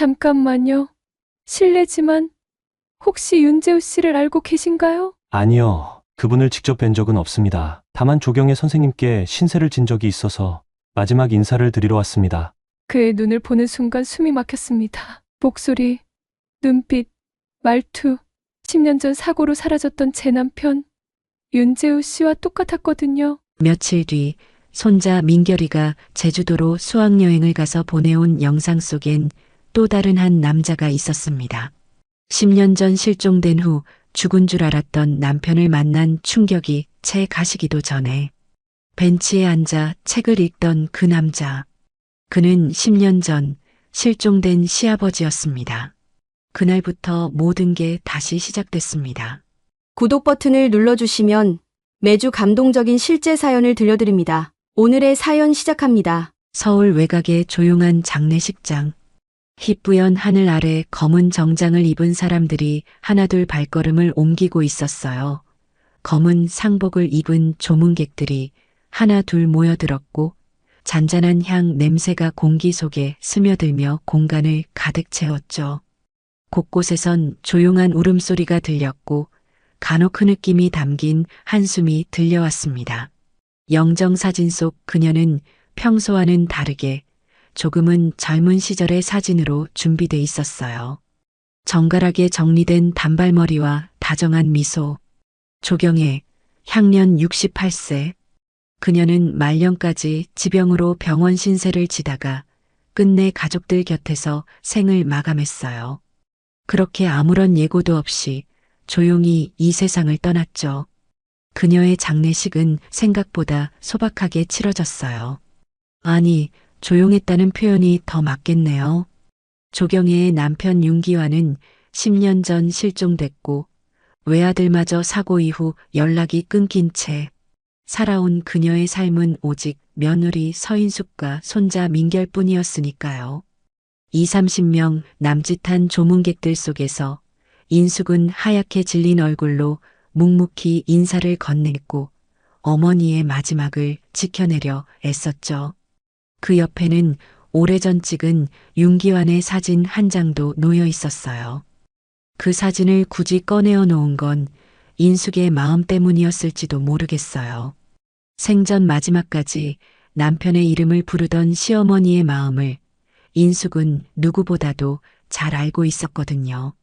잠깐만요. 실례지만 혹시 윤재우 씨를 알고 계신가요? 아니요. 그분을 직접 뵌 적은 없습니다. 다만 조경의 선생님께 신세를 진 적이 있어서 마지막 인사를 드리러 왔습니다. 그의 눈을 보는 순간 숨이 막혔습니다. 목소리, 눈빛, 말투, 10년 전 사고로 사라졌던 제 남편 윤재우 씨와 똑같았거든요. 며칠 뒤 손자 민결이가 제주도로 수학여행을 가서 보내온 영상 속엔 또 다른 한 남자가 있었습니다. 10년 전 실종된 후 죽은 줄 알았던 남편을 만난 충격이 채 가시기도 전에 벤치에 앉아 책을 읽던 그 남자. 그는 10년 전 실종된 시아버지였습니다. 그날부터 모든 게 다시 시작됐습니다. 구독 버튼을 눌러주시면 매주 감동적인 실제 사연을 들려드립니다. 오늘의 사연 시작합니다. 서울 외곽의 조용한 장례식장. 희뿌연 하늘 아래 검은 정장을 입은 사람들이 하나둘 발걸음을 옮기고 있었어요. 검은 상복을 입은 조문객들이 하나둘 모여들었고 잔잔한 향 냄새가 공기 속에 스며들며 공간을 가득 채웠죠. 곳곳에선 조용한 울음소리가 들렸고 간혹 흐느낌이 담긴 한숨이 들려왔습니다. 영정사진 속 그녀는 평소와는 다르게 조금은 젊은 시절의 사진으로 준비돼 있었어요. 정갈하게 정리된 단발머리와 다정한 미소. 조경애, 향년 68세. 그녀는 말년까지 지병으로 병원 신세를 지다가 끝내 가족들 곁에서 생을 마감했어요. 그렇게 아무런 예고도 없이 조용히 이 세상을 떠났죠. 그녀의 장례식은 생각보다 소박하게 치러졌어요. 아니, 조용했다는 표현이 더 맞겠네요. 조경애의 남편 윤기환은 10년 전 실종됐고 외아들마저 사고 이후 연락이 끊긴 채 살아온 그녀의 삶은 오직 며느리 서인숙과 손자 민결뿐이었으니까요. 20-30명 남짓한 조문객들 속에서 인숙은 하얗게 질린 얼굴로 묵묵히 인사를 건넸고 어머니의 마지막을 지켜내려 애썼죠. 그 옆에는 오래전 찍은 윤기환의 사진 한 장도 놓여 있었어요. 그 사진을 굳이 꺼내어 놓은 건 인숙의 마음 때문이었을지도 모르겠어요. 생전 마지막까지 남편의 이름을 부르던 시어머니의 마음을 인숙은 누구보다도 잘 알고 있었거든요.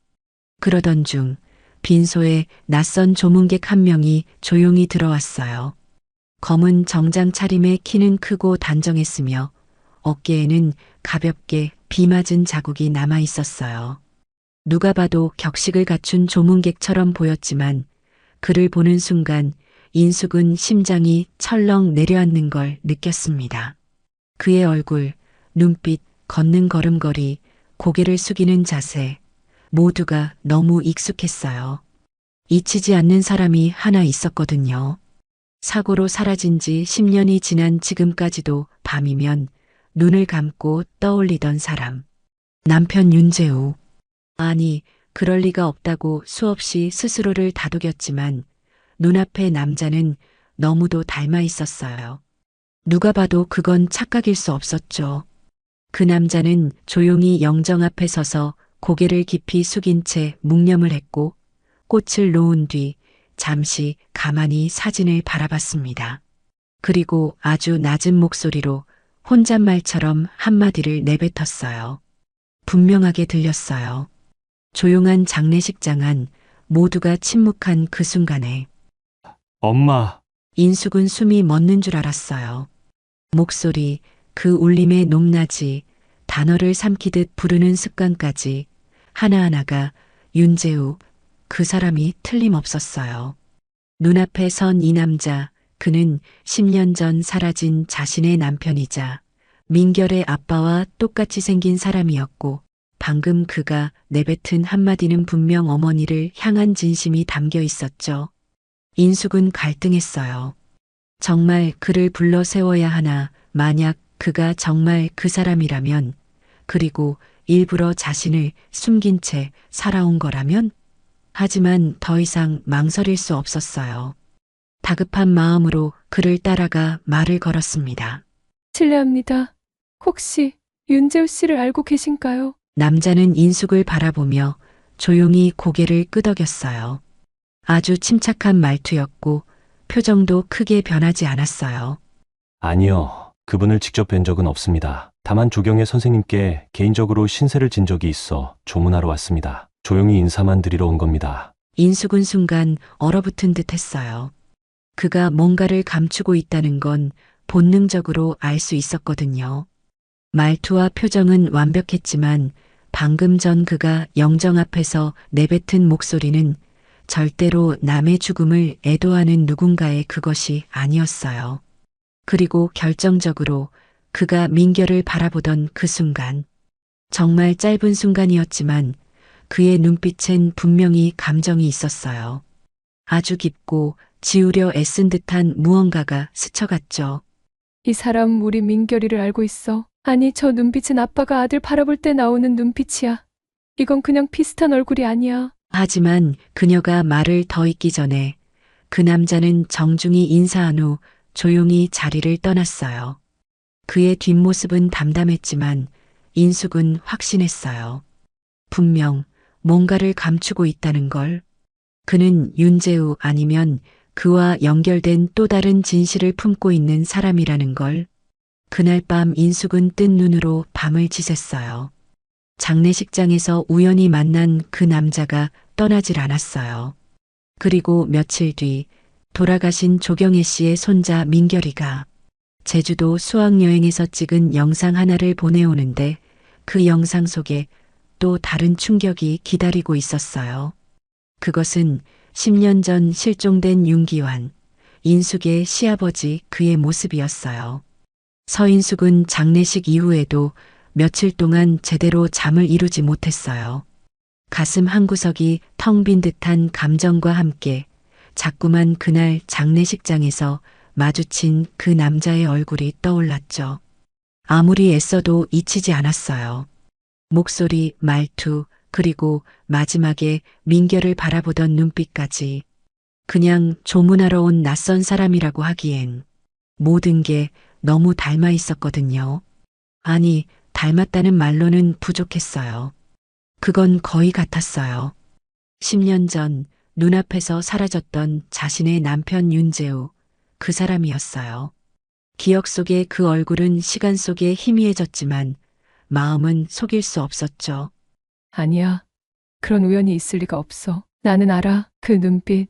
그러던 중 빈소에 낯선 조문객 한 명이 조용히 들어왔어요. 검은 정장 차림에 키는 크고 단정했으며 어깨에는 가볍게 비 맞은 자국이 남아 있었어요. 누가 봐도 격식을 갖춘 조문객처럼 보였지만 그를 보는 순간 인숙은 심장이 철렁 내려앉는 걸 느꼈습니다. 그의 얼굴, 눈빛, 걷는 걸음걸이, 고개를 숙이는 자세, 모두가 너무 익숙했어요. 잊히지 않는 사람이 하나 있었거든요. 사고로 사라진 지 10년이 지난 지금까지도 밤이면 눈을 감고 떠올리던 사람. 남편 윤재우. 아니, 그럴 리가 없다고 수없이 스스로를 다독였지만 눈앞의 남자는 너무도 닮아 있었어요. 누가 봐도 그건 착각일 수 없었죠. 그 남자는 조용히 영정 앞에 서서 고개를 깊이 숙인 채 묵념을 했고 꽃을 놓은 뒤 잠시 가만히 사진을 바라봤습니다. 그리고 아주 낮은 목소리로 혼잣말처럼 한마디를 내뱉었어요. 분명하게 들렸어요. 조용한 장례식장 안 모두가 침묵한 그 순간에 엄마, 인숙은 숨이 멎는 줄 알았어요. 목소리, 그 울림의 높낮이, 단어를 삼키듯 부르는 습관까지 하나하나가 윤재우, 그 사람이 틀림없었어요. 눈앞에 선 이 남자, 그는 10년 전 사라진 자신의 남편이자 민결의 아빠와 똑같이 생긴 사람이었고 방금 그가 내뱉은 한마디는 분명 어머니를 향한 진심이 담겨 있었죠. 인숙은 갈등했어요. 정말 그를 불러 세워야 하나, 만약 그가 정말 그 사람이라면, 그리고 일부러 자신을 숨긴 채 살아온 거라면? 하지만 더 이상 망설일 수 없었어요. 다급한 마음으로 그를 따라가 말을 걸었습니다. 실례합니다. 혹시 윤재우 씨를 알고 계신가요? 남자는 인숙을 바라보며 조용히 고개를 끄덕였어요. 아주 침착한 말투였고 표정도 크게 변하지 않았어요. 아니요. 그분을 직접 뵌 적은 없습니다. 다만 조경의 선생님께 개인적으로 신세를 진 적이 있어 조문하러 왔습니다. 조용히 인사만 드리러 온 겁니다. 인숙은 순간 얼어붙은 듯 했어요. 그가 뭔가를 감추고 있다는 건 본능적으로 알 수 있었거든요. 말투와 표정은 완벽했지만 방금 전 그가 영정 앞에서 내뱉은 목소리는 절대로 남의 죽음을 애도하는 누군가의 그것이 아니었어요. 그리고 결정적으로 그가 민결을 바라보던 그 순간, 정말 짧은 순간이었지만 그의 눈빛엔 분명히 감정이 있었어요. 아주 깊고 지우려 애쓴 듯한 무언가가 스쳐갔죠. 이 사람 우리 민결이를 알고 있어. 아니, 저 눈빛은 아빠가 아들 바라볼 때 나오는 눈빛이야. 이건 그냥 비슷한 얼굴이 아니야. 하지만 그녀가 말을 더 잇기 전에 그 남자는 정중히 인사한 후 조용히 자리를 떠났어요. 그의 뒷모습은 담담했지만 인숙은 확신했어요. 분명 뭔가를 감추고 있다는 걸. 그는 윤재우 아니면 그와 연결된 또 다른 진실을 품고 있는 사람이라는 걸. 그날 밤 인숙은 뜬 눈으로 밤을 지샜어요. 장례식장에서 우연히 만난 그 남자가 떠나질 않았어요. 그리고 며칠 뒤 돌아가신 조경애 씨의 손자 민결이가 제주도 수학여행에서 찍은 영상 하나를 보내오는데 그 영상 속에 또 다른 충격이 기다리고 있었어요. 그것은 10년 전 실종된 윤기환, 인숙의 시아버지 그의 모습이었어요. 서인숙은 장례식 이후에도 며칠 동안 제대로 잠을 이루지 못했어요. 가슴 한구석이 텅 빈 듯한 감정과 함께 자꾸만 그날 장례식장에서 마주친 그 남자의 얼굴이 떠올랐죠. 아무리 애써도 잊히지 않았어요. 목소리, 말투, 그리고 마지막에 민결을 바라보던 눈빛까지. 그냥 조문하러 온 낯선 사람이라고 하기엔 모든 게 너무 닮아 있었거든요. 아니, 닮았다는 말로는 부족했어요. 그건 거의 같았어요. 10년 전 눈앞에서 사라졌던 자신의 남편 윤재우, 그 사람이었어요. 기억 속의 그 얼굴은 시간 속에 희미해졌지만 마음은 속일 수 없었죠. 아니야. 그런 우연이 있을 리가 없어. 나는 알아. 그 눈빛,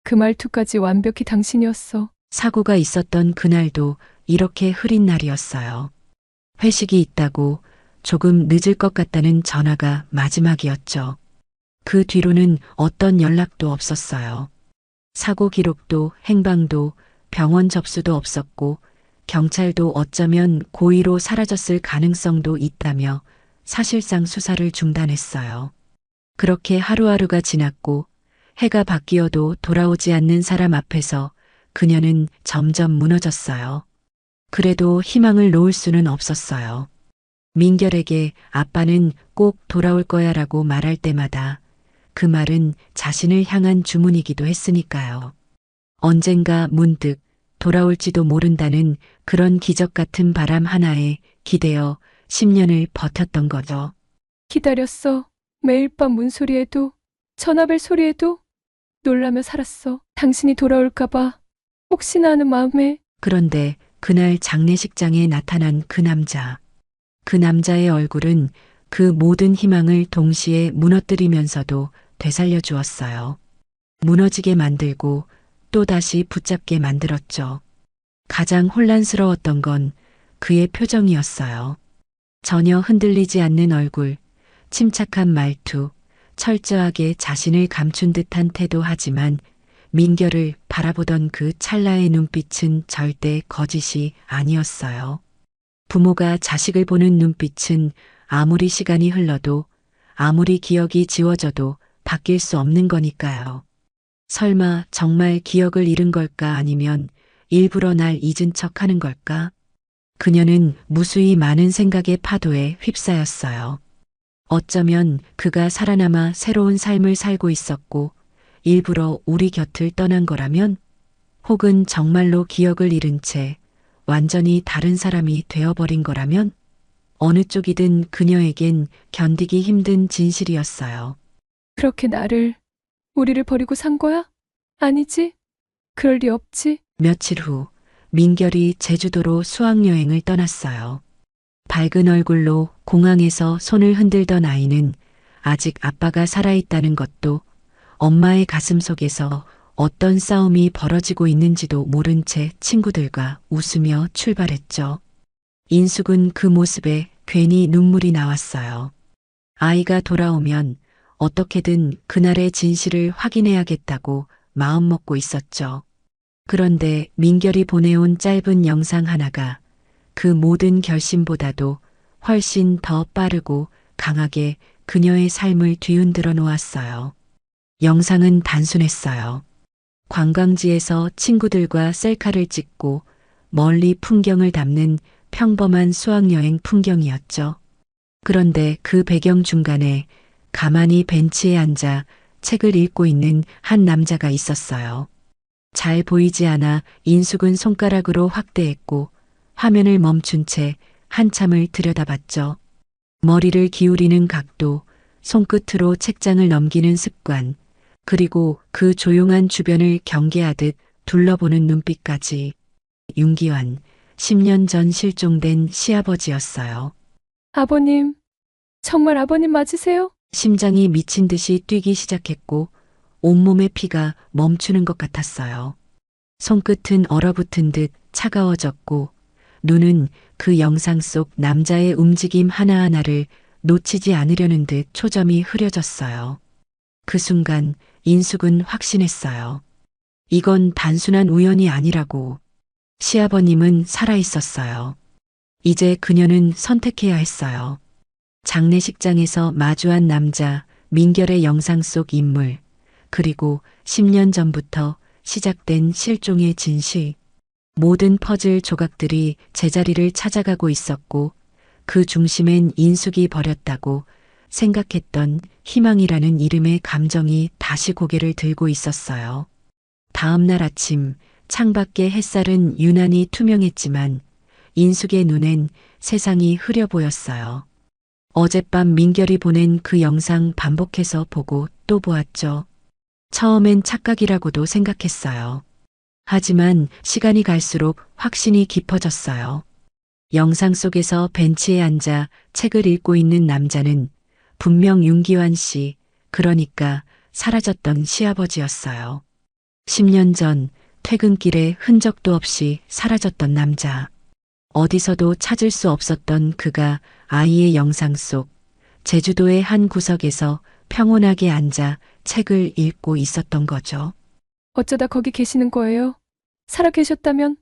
그 말투까지 완벽히 당신이었어. 사고가 있었던 그날도 이렇게 흐린 날이었어요. 회식이 있다고 조금 늦을 것 같다는 전화가 마지막이었죠. 그 뒤로는 어떤 연락도 없었어요. 사고 기록도 행방도 병원 접수도 없었고 경찰도 어쩌면 고의로 사라졌을 가능성도 있다며 사실상 수사를 중단했어요. 그렇게 하루하루가 지났고 해가 바뀌어도 돌아오지 않는 사람 앞에서 그녀는 점점 무너졌어요. 그래도 희망을 놓을 수는 없었어요. 민결에게 아빠는 꼭 돌아올 거야 라고 말할 때마다 그 말은 자신을 향한 주문이기도 했으니까요. 언젠가 문득 돌아올지도 모른다는 그런 기적 같은 바람 하나에 기대어 10년을 버텼던 거죠. 기다렸어. 매일 밤 문소리에도, 전화벨 소리에도 놀라며 살았어. 당신이 돌아올까봐 혹시나 하는 마음에. 그런데 그날 장례식장에 나타난 그 남자. 그 남자의 얼굴은 그 모든 희망을 동시에 무너뜨리면서도 되살려 주었어요. 무너지게 만들고 또다시 붙잡게 만들었죠. 가장 혼란스러웠던 건 그의 표정이었어요. 전혀 흔들리지 않는 얼굴, 침착한 말투, 철저하게 자신을 감춘 듯한 태도 하지만 민결을 바라보던 그 찰나의 눈빛은 절대 거짓이 아니었어요. 부모가 자식을 보는 눈빛은 아무리 시간이 흘러도 아무리 기억이 지워져도 바뀔 수 없는 거니까요. 설마 정말 기억을 잃은 걸까 아니면 일부러 날 잊은 척 하는 걸까? 그녀는 무수히 많은 생각의 파도에 휩싸였어요. 어쩌면 그가 살아남아 새로운 삶을 살고 있었고 일부러 우리 곁을 떠난 거라면 혹은 정말로 기억을 잃은 채 완전히 다른 사람이 되어버린 거라면 어느 쪽이든 그녀에겐 견디기 힘든 진실이었어요. 그렇게 우리를 버리고 산 거야? 아니지? 그럴 리 없지. 며칠 후 민결이 제주도로 수학여행을 떠났어요. 밝은 얼굴로 공항에서 손을 흔들던 아이는 아직 아빠가 살아있다는 것도, 엄마의 가슴 속에서 어떤 싸움이 벌어지고 있는지도 모른 채 친구들과 웃으며 출발했죠. 인숙은 그 모습에 괜히 눈물이 나왔어요. 아이가 돌아오면 어떻게든 그날의 진실을 확인해야겠다고 마음먹고 있었죠. 그런데 민결이 보내온 짧은 영상 하나가 그 모든 결심보다도 훨씬 더 빠르고 강하게 그녀의 삶을 뒤흔들어 놓았어요. 영상은 단순했어요. 관광지에서 친구들과 셀카를 찍고 멀리 풍경을 담는 평범한 수학여행 풍경이었죠. 그런데 그 배경 중간에 가만히 벤치에 앉아 책을 읽고 있는 한 남자가 있었어요. 잘 보이지 않아 인숙은 손가락으로 확대했고 화면을 멈춘 채 한참을 들여다봤죠. 머리를 기울이는 각도, 손끝으로 책장을 넘기는 습관, 그리고 그 조용한 주변을 경계하듯 둘러보는 눈빛까지. 윤기환, 10년 전 실종된 시아버지였어요. 아버님, 정말 아버님 맞으세요? 심장이 미친 듯이 뛰기 시작했고 온몸의 피가 멈추는 것 같았어요. 손끝은 얼어붙은 듯 차가워졌고 눈은 그 영상 속 남자의 움직임 하나하나를 놓치지 않으려는 듯 초점이 흐려졌어요. 그 순간 인숙은 확신했어요. 이건 단순한 우연이 아니라고. 시아버님은 살아있었어요. 이제 그녀는 선택해야 했어요. 장례식장에서 마주한 남자, 민결의 영상 속 인물, 그리고 10년 전부터 시작된 실종의 진실. 모든 퍼즐 조각들이 제자리를 찾아가고 있었고 그 중심엔 인숙이 버렸다고 생각했던 희망이라는 이름의 감정이 다시 고개를 들고 있었어요. 다음 날 아침 창밖의 햇살은 유난히 투명했지만 인숙의 눈엔 세상이 흐려 보였어요. 어젯밤 민결이 보낸 그 영상 반복해서 보고 또 보았죠. 처음엔 착각이라고도 생각했어요. 하지만 시간이 갈수록 확신이 깊어졌어요. 영상 속에서 벤치에 앉아 책을 읽고 있는 남자는 분명 윤기환 씨, 그러니까 사라졌던 시아버지였어요. 10년 전 퇴근길에 흔적도 없이 사라졌던 남자. 어디서도 찾을 수 없었던 그가 아이의 영상 속 제주도의 한 구석에서 평온하게 앉아 책을 읽고 있었던 거죠. 어쩌다 거기 계시는 거예요? 살아 계셨다면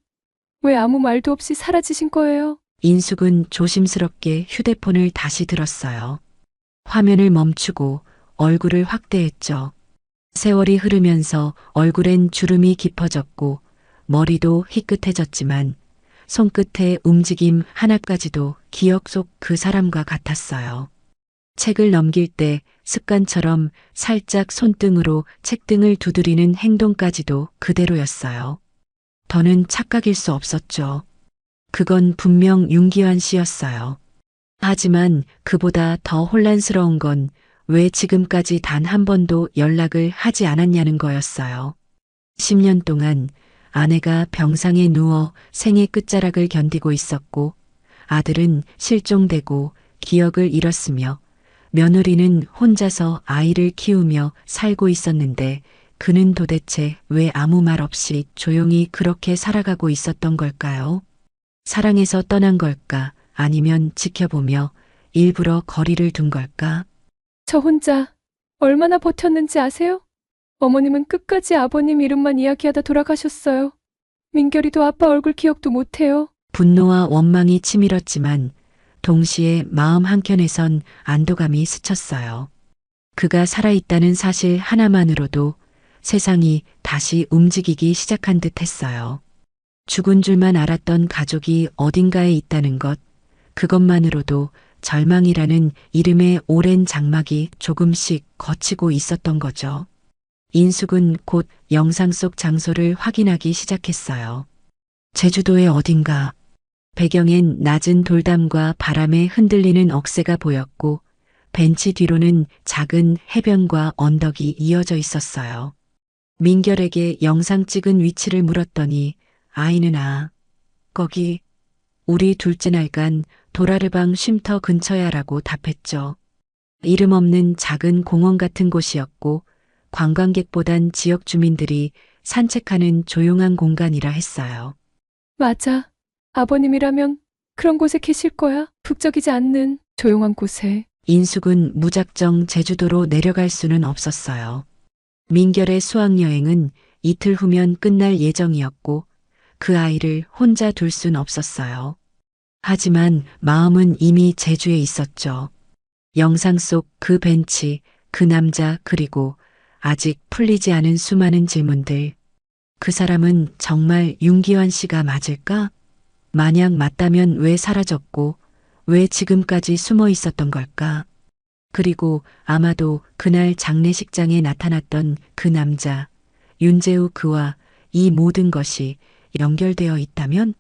왜 아무 말도 없이 사라지신 거예요? 인숙은 조심스럽게 휴대폰을 다시 들었어요. 화면을 멈추고 얼굴을 확대했죠. 세월이 흐르면서 얼굴엔 주름이 깊어졌고 머리도 희끗해졌지만 손끝의 움직임 하나까지도 기억 속 그 사람과 같았어요. 책을 넘길 때 습관처럼 살짝 손등으로 책등을 두드리는 행동까지도 그대로였어요. 더는 착각일 수 없었죠. 그건 분명 윤기환 씨였어요. 하지만 그보다 더 혼란스러운 건 왜 지금까지 단 한 번도 연락을 하지 않았냐는 거였어요. 10년 동안 아내가 병상에 누워 생의 끝자락을 견디고 있었고 아들은 실종되고 기억을 잃었으며 며느리는 혼자서 아이를 키우며 살고 있었는데 그는 도대체 왜 아무 말 없이 조용히 그렇게 살아가고 있었던 걸까요? 사랑해서 떠난 걸까? 아니면 지켜보며 일부러 거리를 둔 걸까? 저 혼자 얼마나 버텼는지 아세요? 어머님은 끝까지 아버님 이름만 이야기하다 돌아가셨어요. 민결이도 아빠 얼굴 기억도 못해요. 분노와 원망이 치밀었지만 동시에 마음 한켠에선 안도감이 스쳤어요. 그가 살아있다는 사실 하나만으로도 세상이 다시 움직이기 시작한 듯 했어요. 죽은 줄만 알았던 가족이 어딘가에 있다는 것, 그것만으로도 절망이라는 이름의 오랜 장막이 조금씩 걷히고 있었던 거죠. 인숙은 곧 영상 속 장소를 확인하기 시작했어요. 제주도의 어딘가. 배경엔 낮은 돌담과 바람에 흔들리는 억새가 보였고 벤치 뒤로는 작은 해변과 언덕이 이어져 있었어요. 민결에게 영상 찍은 위치를 물었더니 아이는 거기 우리 둘째 날간 도라르방 쉼터 근처야라고 답했죠. 이름 없는 작은 공원 같은 곳이었고 관광객보단 지역 주민들이 산책하는 조용한 공간이라 했어요. 맞아. 아버님이라면 그런 곳에 계실 거야. 북적이지 않는 조용한 곳에. 인숙은 무작정 제주도로 내려갈 수는 없었어요. 민결의 수학여행은 이틀 후면 끝날 예정이었고 그 아이를 혼자 둘 순 없었어요. 하지만 마음은 이미 제주에 있었죠. 영상 속 그 벤치, 그 남자, 그리고 아직 풀리지 않은 수많은 질문들. 그 사람은 정말 윤기환 씨가 맞을까? 만약 맞다면 왜 사라졌고, 왜 지금까지 숨어 있었던 걸까? 그리고 아마도 그날 장례식장에 나타났던 그 남자, 윤재우 그와 이 모든 것이 연결되어 있다면?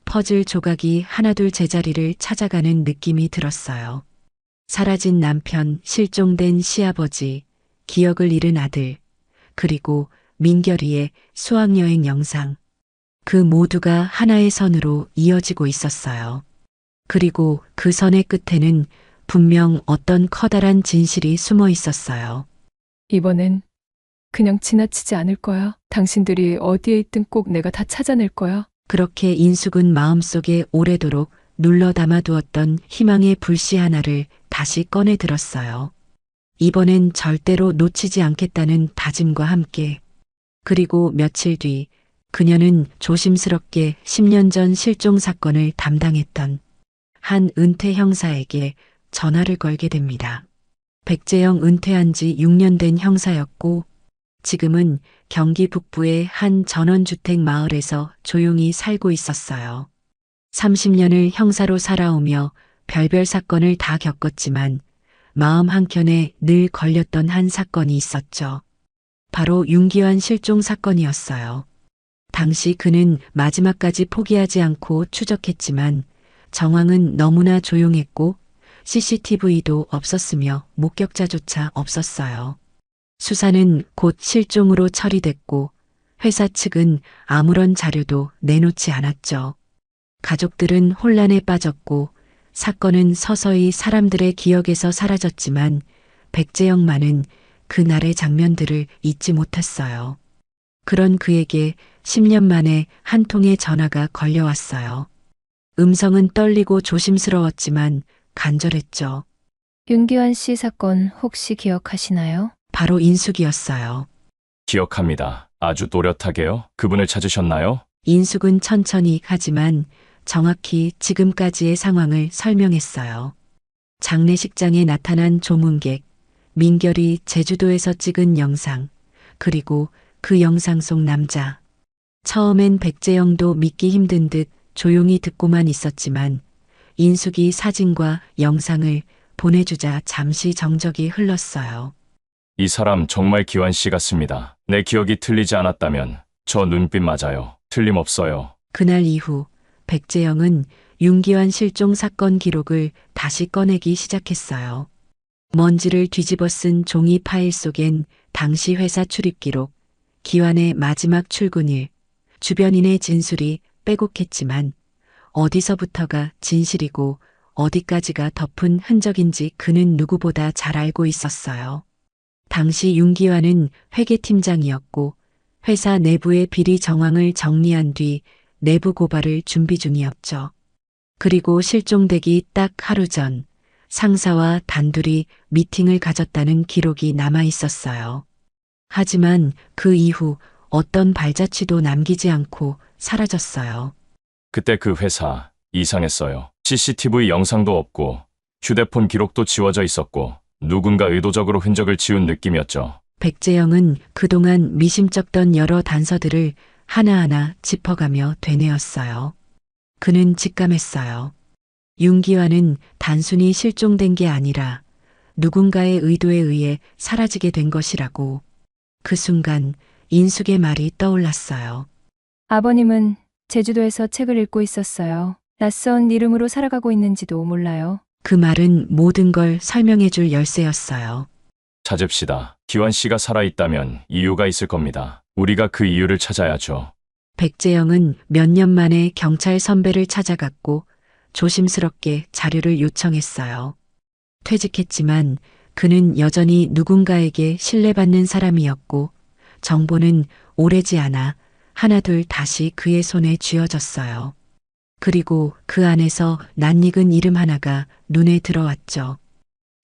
퍼즐 조각이 하나둘 제자리를 찾아가는 느낌이 들었어요. 사라진 남편, 실종된 시아버지, 기억을 잃은 아들, 그리고 민결이의 수학여행 영상. 그 모두가 하나의 선으로 이어지고 있었어요. 그리고 그 선의 끝에는 분명 어떤 커다란 진실이 숨어 있었어요. 이번엔 그냥 지나치지 않을 거야. 당신들이 어디에 있든 꼭 내가 다 찾아낼 거야. 그렇게 인숙은 마음속에 오래도록 눌러 담아두었던 희망의 불씨 하나를 다시 꺼내 들었어요. 이번엔 절대로 놓치지 않겠다는 다짐과 함께. 그리고 며칠 뒤 그녀는 조심스럽게 10년 전 실종 사건을 담당했던 한 은퇴 형사에게 전화를 걸게 됩니다. 백재영 은퇴한 지 6년 된 형사였고 지금은 경기 북부의 한 전원주택 마을에서 조용히 살고 있었어요. 30년을 형사로 살아오며 별별 사건을 다 겪었지만 마음 한켠에 늘 걸렸던 한 사건이 있었죠. 바로 윤기환 실종 사건이었어요. 당시 그는 마지막까지 포기하지 않고 추적했지만 정황은 너무나 조용했고 CCTV도 없었으며 목격자조차 없었어요. 수사는 곧 실종으로 처리됐고 회사 측은 아무런 자료도 내놓지 않았죠. 가족들은 혼란에 빠졌고 사건은 서서히 사람들의 기억에서 사라졌지만 백재영만은 그날의 장면들을 잊지 못했어요. 그런 그에게 10년 만에 한 통의 전화가 걸려왔어요. 음성은 떨리고 조심스러웠지만 간절했죠. 윤기환 씨 사건 혹시 기억하시나요? 바로 인숙이었어요. 기억합니다. 아주 또렷하게요. 그분을 찾으셨나요? 인숙은 천천히 하지만 정확히 지금까지의 상황을 설명했어요. 장례식장에 나타난 조문객, 민결이 제주도에서 찍은 영상, 그리고 그 영상 속 남자. 처음엔 백재영도 믿기 힘든 듯 조용히 듣고만 있었지만 인숙이 사진과 영상을 보내주자 잠시 정적이 흘렀어요. 이 사람 정말 기환 씨 같습니다. 내 기억이 틀리지 않았다면 저 눈빛 맞아요. 틀림없어요. 그날 이후 백재영은 윤기환 실종 사건 기록을 다시 꺼내기 시작했어요. 먼지를 뒤집어 쓴 종이 파일 속엔 당시 회사 출입 기록, 기환의 마지막 출근일, 주변인의 진술이 빼곡했지만 어디서부터가 진실이고 어디까지가 덮은 흔적인지 그는 누구보다 잘 알고 있었어요. 당시 윤기환은 회계팀장이었고 회사 내부의 비리 정황을 정리한 뒤 내부 고발을 준비 중이었죠. 그리고 실종되기 딱 하루 전 상사와 단둘이 미팅을 가졌다는 기록이 남아 있었어요. 하지만 그 이후 어떤 발자취도 남기지 않고 사라졌어요. 그때 그 회사 이상했어요. CCTV 영상도 없고 휴대폰 기록도 지워져 있었고 누군가 의도적으로 흔적을 지운 느낌이었죠. 백재영은 그동안 미심쩍던 여러 단서들을 하나하나 짚어가며 되뇌었어요. 그는 직감했어요. 윤기환은 단순히 실종된 게 아니라 누군가의 의도에 의해 사라지게 된 것이라고. 그 순간 인숙의 말이 떠올랐어요. 아버님은 제주도에서 책을 읽고 있었어요. 낯선 이름으로 살아가고 있는지도 몰라요. 그 말은 모든 걸 설명해 줄 열쇠였어요. 찾읍시다. 기환 씨가 살아있다면 이유가 있을 겁니다. 우리가 그 이유를 찾아야죠. 백재영은 몇 년 만에 경찰 선배를 찾아갔고 조심스럽게 자료를 요청했어요. 퇴직했지만 그는 여전히 누군가에게 신뢰받는 사람이었고 정보는 오래지 않아 하나둘 다시 그의 손에 쥐어졌어요. 그리고 그 안에서 낯익은 이름 하나가 눈에 들어왔죠.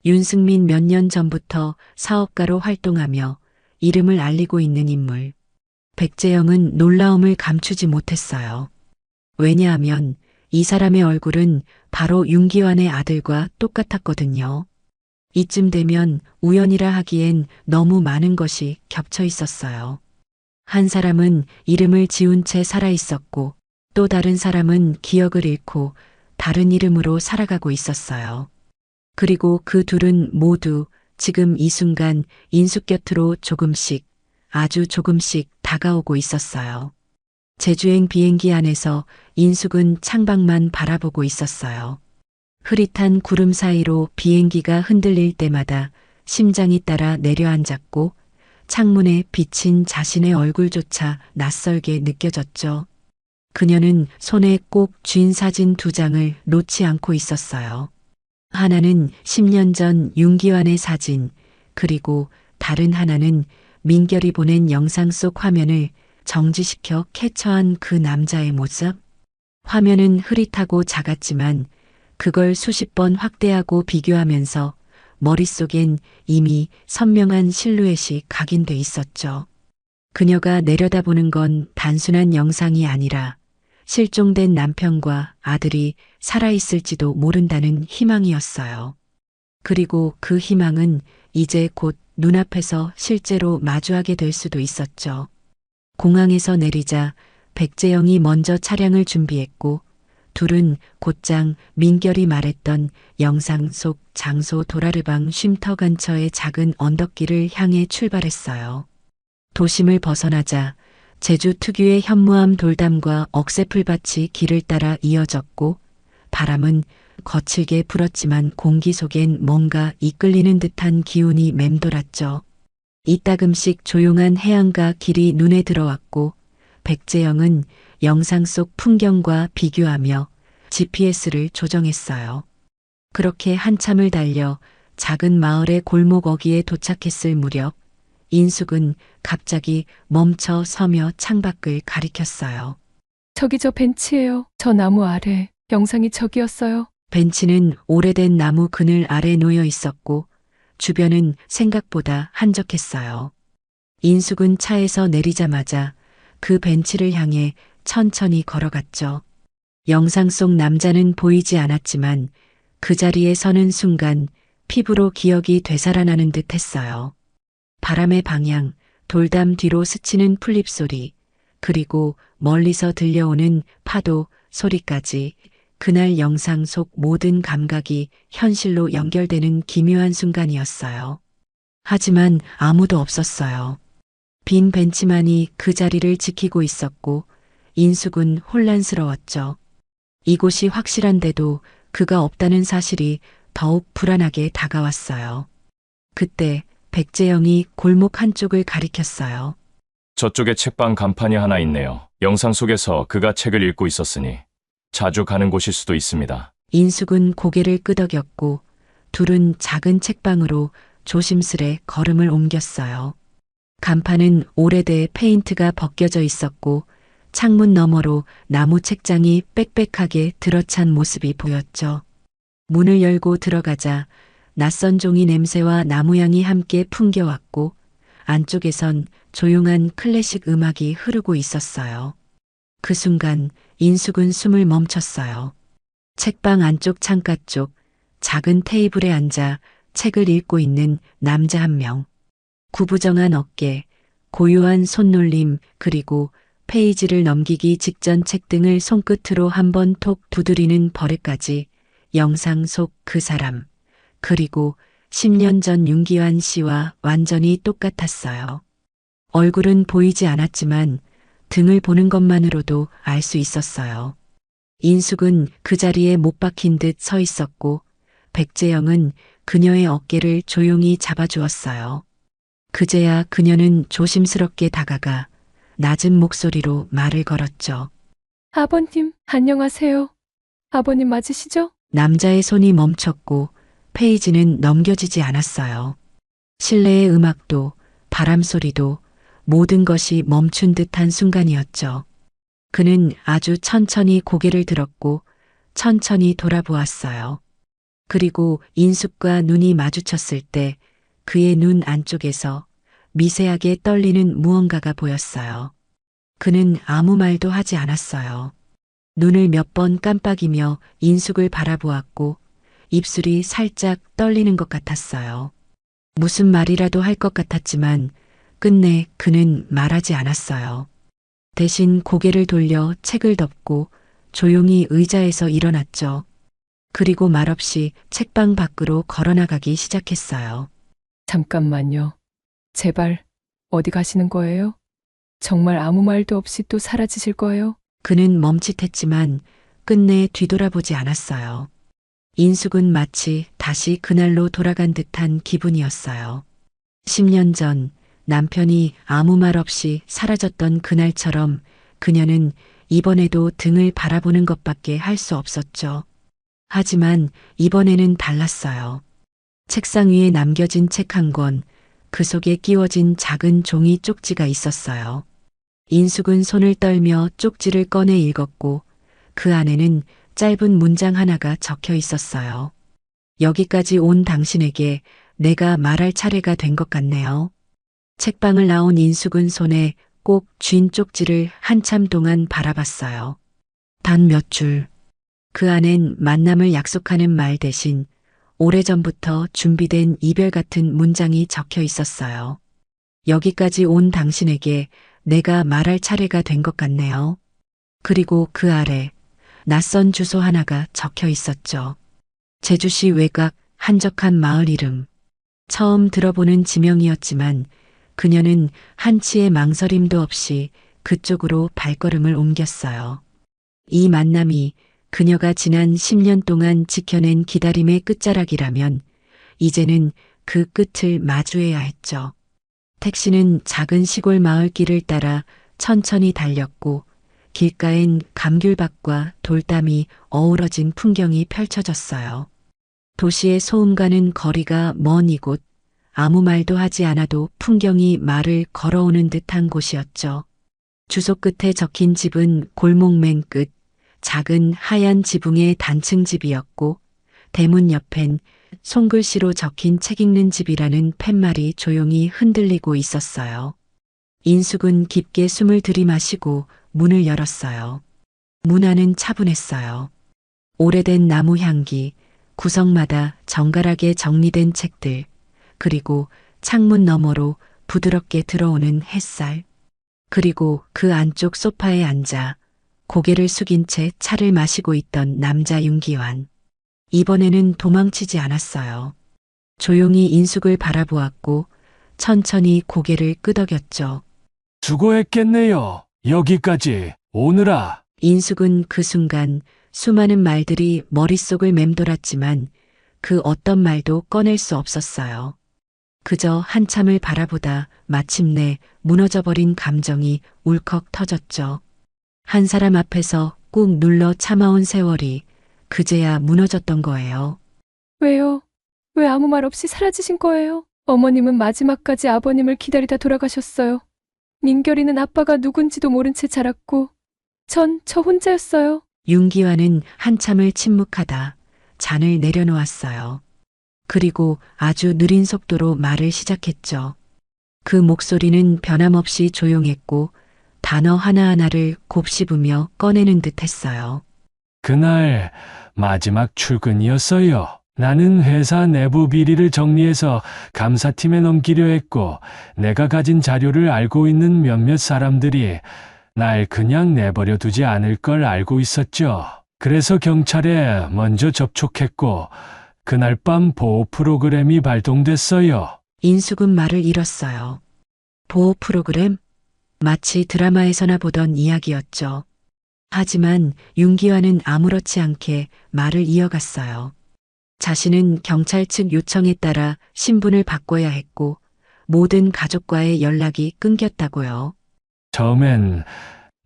윤승민 몇 년 전부터 사업가로 활동하며 이름을 알리고 있는 인물. 백재영은 놀라움을 감추지 못했어요. 왜냐하면 이 사람의 얼굴은 바로 윤기환의 아들과 똑같았거든요. 이쯤 되면 우연이라 하기엔 너무 많은 것이 겹쳐 있었어요. 한 사람은 이름을 지운 채 살아 있었고 또 다른 사람은 기억을 잃고 다른 이름으로 살아가고 있었어요. 그리고 그 둘은 모두 지금 이 순간 인숙 곁으로 조금씩, 아주 조금씩 다가오고 있었어요. 제주행 비행기 안에서 인숙은 창밖만 바라보고 있었어요. 흐릿한 구름 사이로 비행기가 흔들릴 때마다 심장이 따라 내려앉았고 창문에 비친 자신의 얼굴조차 낯설게 느껴졌죠. 그녀는 손에 꼭 쥔 사진 2장을 놓지 않고 있었어요. 하나는 10년 전 윤기환의 사진, 그리고 다른 하나는 민결이 보낸 영상 속 화면을 정지시켜 캡처한 그 남자의 모습. 화면은 흐릿하고 작았지만 그걸 수십 번 확대하고 비교하면서 머릿속엔 이미 선명한 실루엣이 각인돼 있었죠. 그녀가 내려다보는 건 단순한 영상이 아니라 실종된 남편과 아들이 살아있을지도 모른다는 희망이었어요. 그리고 그 희망은 이제 곧 눈앞에서 실제로 마주하게 될 수도 있었죠. 공항에서 내리자 백재영이 먼저 차량을 준비했고 둘은 곧장 민결이 말했던 영상 속 장소 도라르방 쉼터 근처의 작은 언덕길을 향해 출발했어요. 도심을 벗어나자 제주 특유의 현무암 돌담과 억새풀밭이 길을 따라 이어졌고 바람은 거칠게 불었지만 공기 속엔 뭔가 이끌리는 듯한 기운이 맴돌았죠. 이따금씩 조용한 해안가 길이 눈에 들어왔고 백재영은 영상 속 풍경과 비교하며 GPS를 조정했어요. 그렇게 한참을 달려 작은 마을의 골목 어귀에 도착했을 무렵 인숙은 갑자기 멈춰 서며 창밖을 가리켰어요. 저기 저 벤치예요. 저 나무 아래. 영상이 저기였어요. 벤치는 오래된 나무 그늘 아래 놓여 있었고 주변은 생각보다 한적했어요. 인숙은 차에서 내리자마자 그 벤치를 향해 천천히 걸어갔죠. 영상 속 남자는 보이지 않았지만 그 자리에 서는 순간 피부로 기억이 되살아나는 듯 했어요. 바람의 방향, 돌담 뒤로 스치는 풀잎 소리, 그리고 멀리서 들려오는 파도 소리까지 그날 영상 속 모든 감각이 현실로 연결되는 기묘한 순간이었어요. 하지만 아무도 없었어요. 빈 벤치만이 그 자리를 지키고 있었고 인숙은 혼란스러웠죠. 이곳이 확실한데도 그가 없다는 사실이 더욱 불안하게 다가왔어요. 그때 백재영이 골목 한쪽을 가리켰어요. 저쪽에 책방 간판이 하나 있네요. 영상 속에서 그가 책을 읽고 있었으니 자주 가는 곳일 수도 있습니다. 인숙은 고개를 끄덕였고 둘은 작은 책방으로 조심스레 걸음을 옮겼어요. 간판은 오래돼 페인트가 벗겨져 있었고 창문 너머로 나무 책장이 빽빽하게 들어찬 모습이 보였죠. 문을 열고 들어가자 낯선 종이 냄새와 나무향이 함께 풍겨왔고 안쪽에선 조용한 클래식 음악이 흐르고 있었어요. 그 순간 인숙은 숨을 멈췄어요. 책방 안쪽 창가 쪽 작은 테이블에 앉아 책을 읽고 있는 남자 한 명. 구부정한 어깨, 고요한 손놀림, 그리고 페이지를 넘기기 직전 책등을 손끝으로 한번 톡 두드리는 버릇까지 영상 속 그 사람, 그리고 10년 전 윤기환 씨와 완전히 똑같았어요. 얼굴은 보이지 않았지만 등을 보는 것만으로도 알 수 있었어요. 인숙은 그 자리에 못 박힌 듯 서 있었고 백재영은 그녀의 어깨를 조용히 잡아주었어요. 그제야 그녀는 조심스럽게 다가가 낮은 목소리로 말을 걸었죠. 아버님, 안녕하세요. 아버님 맞으시죠? 남자의 손이 멈췄고 페이지는 넘겨지지 않았어요. 실내의 음악도 바람 소리도 모든 것이 멈춘 듯한 순간이었죠. 그는 아주 천천히 고개를 들었고 천천히 돌아보았어요. 그리고 인숙과 눈이 마주쳤을 때 그의 눈 안쪽에서 미세하게 떨리는 무언가가 보였어요. 그는 아무 말도 하지 않았어요. 눈을 몇 번 깜빡이며 인숙을 바라보았고 입술이 살짝 떨리는 것 같았어요. 무슨 말이라도 할 것 같았지만 끝내 그는 말하지 않았어요. 대신 고개를 돌려 책을 덮고 조용히 의자에서 일어났죠. 그리고 말없이 책방 밖으로 걸어나가기 시작했어요. 잠깐만요. 제발, 어디 가시는 거예요? 정말 아무 말도 없이 또 사라지실 거예요? 그는 멈칫했지만 끝내 뒤돌아보지 않았어요. 인숙은 마치 다시 그날로 돌아간 듯한 기분이었어요. 10년 전 남편이 아무 말 없이 사라졌던 그날처럼 그녀는 이번에도 등을 바라보는 것밖에 할 수 없었죠. 하지만 이번에는 달랐어요. 책상 위에 남겨진 책 한 권, 그 속에 끼워진 작은 종이 쪽지가 있었어요. 인숙은 손을 떨며 쪽지를 꺼내 읽었고 그 안에는 짧은 문장 하나가 적혀 있었어요. 여기까지 온 당신에게 내가 말할 차례가 된 것 같네요. 책방을 나온 인숙은 손에 꼭 쥔 쪽지를 한참 동안 바라봤어요. 단 몇 줄. 그 안엔 만남을 약속하는 말 대신 오래전부터 준비된 이별 같은 문장이 적혀 있었어요. 여기까지 온 당신에게 내가 말할 차례가 된 것 같네요. 그리고 그 아래 낯선 주소 하나가 적혀 있었죠. 제주시 외곽 한적한 마을 이름. 처음 들어보는 지명이었지만 그녀는 한치의 망설임도 없이 그쪽으로 발걸음을 옮겼어요. 이 만남이 그녀가 지난 10년 동안 지켜낸 기다림의 끝자락이라면 이제는 그 끝을 마주해야 했죠. 택시는 작은 시골 마을 길을 따라 천천히 달렸고 길가엔 감귤밭과 돌담이 어우러진 풍경이 펼쳐졌어요. 도시의 소음과는 거리가 먼 이곳, 아무 말도 하지 않아도 풍경이 말을 걸어오는 듯한 곳이었죠. 주소 끝에 적힌 집은 골목 맨 끝, 작은 하얀 지붕의 단층 집이었고 대문 옆엔 손글씨로 적힌 책 읽는 집이라는 팻말이 조용히 흔들리고 있었어요. 인숙은 깊게 숨을 들이마시고 문을 열었어요. 문 안은 차분했어요. 오래된 나무 향기, 구석마다 정갈하게 정리된 책들, 그리고 창문 너머로 부드럽게 들어오는 햇살, 그리고 그 안쪽 소파에 앉아 고개를 숙인 채 차를 마시고 있던 남자 윤기환. 이번에는 도망치지 않았어요. 조용히 인숙을 바라보았고 천천히 고개를 끄덕였죠. 수고했겠네요. 여기까지 오느라. 인숙은 그 순간 수많은 말들이 머릿속을 맴돌았지만 그 어떤 말도 꺼낼 수 없었어요. 그저 한참을 바라보다 마침내 무너져버린 감정이 울컥 터졌죠. 한 사람 앞에서 꾹 눌러 참아온 세월이 그제야 무너졌던 거예요. 왜요? 왜 아무 말 없이 사라지신 거예요? 어머님은 마지막까지 아버님을 기다리다 돌아가셨어요. 민결이는 아빠가 누군지도 모른 채 자랐고 전 저 혼자였어요. 윤기환은 한참을 침묵하다 잔을 내려놓았어요. 그리고 아주 느린 속도로 말을 시작했죠. 그 목소리는 변함없이 조용했고 단어 하나하나를 곱씹으며 꺼내는 듯 했어요. 그날 마지막 출근이었어요. 나는 회사 내부 비리를 정리해서 감사팀에 넘기려 했고 내가 가진 자료를 알고 있는 몇몇 사람들이 날 그냥 내버려 두지 않을 걸 알고 있었죠. 그래서 경찰에 먼저 접촉했고 그날 밤 보호 프로그램이 발동됐어요. 인숙은 말을 잃었어요. 보호 프로그램? 마치 드라마에서나 보던 이야기였죠. 하지만 윤기환은 아무렇지 않게 말을 이어갔어요. 자신은 경찰 측 요청에 따라 신분을 바꿔야 했고 모든 가족과의 연락이 끊겼다고요. 처음엔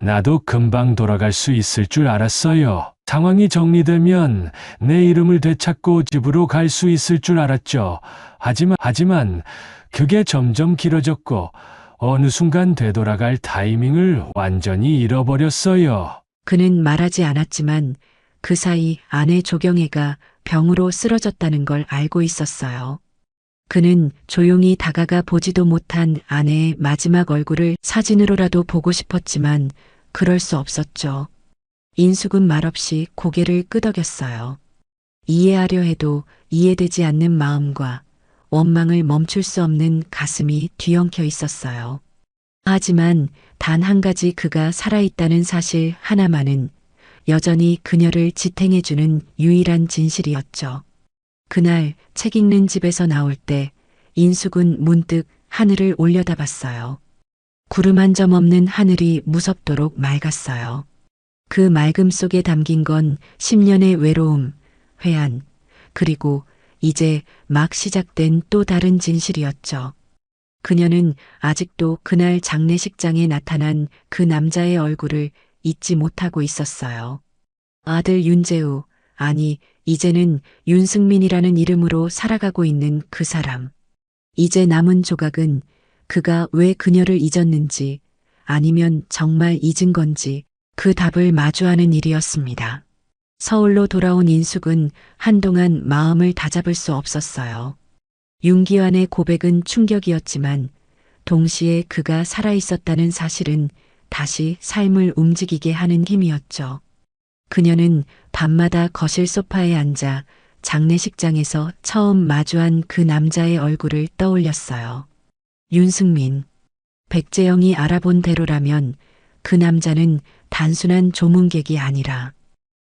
나도 금방 돌아갈 수 있을 줄 알았어요. 상황이 정리되면 내 이름을 되찾고 집으로 갈 수 있을 줄 알았죠. 하지만 그게 점점 길어졌고 어느 순간 되돌아갈 타이밍을 완전히 잃어버렸어요. 그는 말하지 않았지만 그 사이 아내 조경애가 병으로 쓰러졌다는 걸 알고 있었어요. 그는 조용히 다가가 보지도 못한 아내의 마지막 얼굴을 사진으로라도 보고 싶었지만 그럴 수 없었죠. 인숙은 말없이 고개를 끄덕였어요. 이해하려 해도 이해되지 않는 마음과 원망을 멈출 수 없는 가슴이 뒤엉켜 있었어요. 하지만 단 한 가지 그가 살아있다는 사실 하나만은 여전히 그녀를 지탱해주는 유일한 진실이었죠. 그날 책 읽는 집에서 나올 때 인숙은 문득 하늘을 올려다봤어요. 구름 한 점 없는 하늘이 무섭도록 맑았어요. 그 맑음 속에 담긴 건 10년의 외로움, 회한, 그리고 이제 막 시작된 또 다른 진실이었죠. 그녀는 아직도 그날 장례식장에 나타난 그 남자의 얼굴을 잊지 못하고 있었어요. 아들 윤재우, 아니, 이제는 윤승민이라는 이름으로 살아가고 있는 그 사람. 이제 남은 조각은 그가 왜 그녀를 잊었는지, 아니면 정말 잊은 건지 그 답을 마주하는 일이었습니다. 서울로 돌아온 인숙은 한동안 마음을 다잡을 수 없었어요. 윤기환의 고백은 충격이었지만 동시에 그가 살아있었다는 사실은 다시 삶을 움직이게 하는 힘이었죠. 그녀는 밤마다 거실 소파에 앉아 장례식장에서 처음 마주한 그 남자의 얼굴을 떠올렸어요. 윤승민. 백재영이 알아본 대로라면 그 남자는 단순한 조문객이 아니라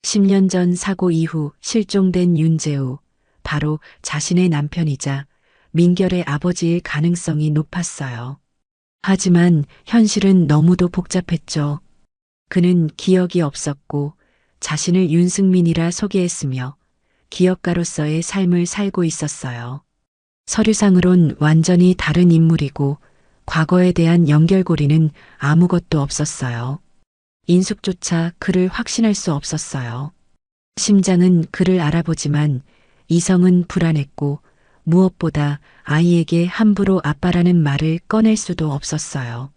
10년 전 사고 이후 실종된 윤재우, 바로 자신의 남편이자 민결의 아버지일 가능성이 높았어요. 하지만 현실은 너무도 복잡했죠. 그는 기억이 없었고 자신을 윤승민이라 소개했으며 기업가로서의 삶을 살고 있었어요. 서류상으론 완전히 다른 인물이고 과거에 대한 연결고리는 아무것도 없었어요. 인숙조차 그를 확신할 수 없었어요. 심장은 그를 알아보지만 이성은 불안했고 무엇보다 아이에게 함부로 아빠라는 말을 꺼낼 수도 없었어요.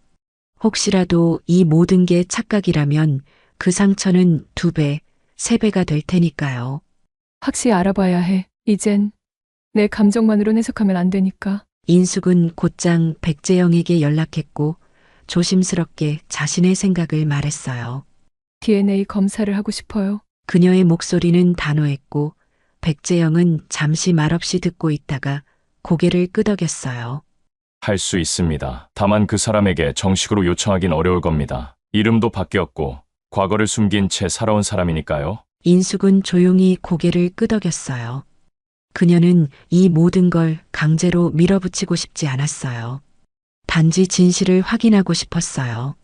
혹시라도 이 모든 게 착각이라면 그 상처는 2배, 3배가 될 테니까요. 확실히 알아봐야 해. 이젠 내 감정만으론 해석하면 안 되니까. 인숙은 곧장 백재영에게 연락했고 조심스럽게 자신의 생각을 말했어요. DNA 검사를 하고 싶어요. 그녀의 목소리는 단호했고 백재영은 잠시 말없이 듣고 있다가 고개를 끄덕였어요. 할 수 있습니다. 다만 그 사람에게 정식으로 요청하긴 어려울 겁니다. 이름도 바뀌었고 과거를 숨긴 채 살아온 사람이니까요. 인숙은 조용히 고개를 끄덕였어요. 그녀는 이 모든 걸 강제로 밀어붙이고 싶지 않았어요. 단지 진실을 확인하고 싶었어요.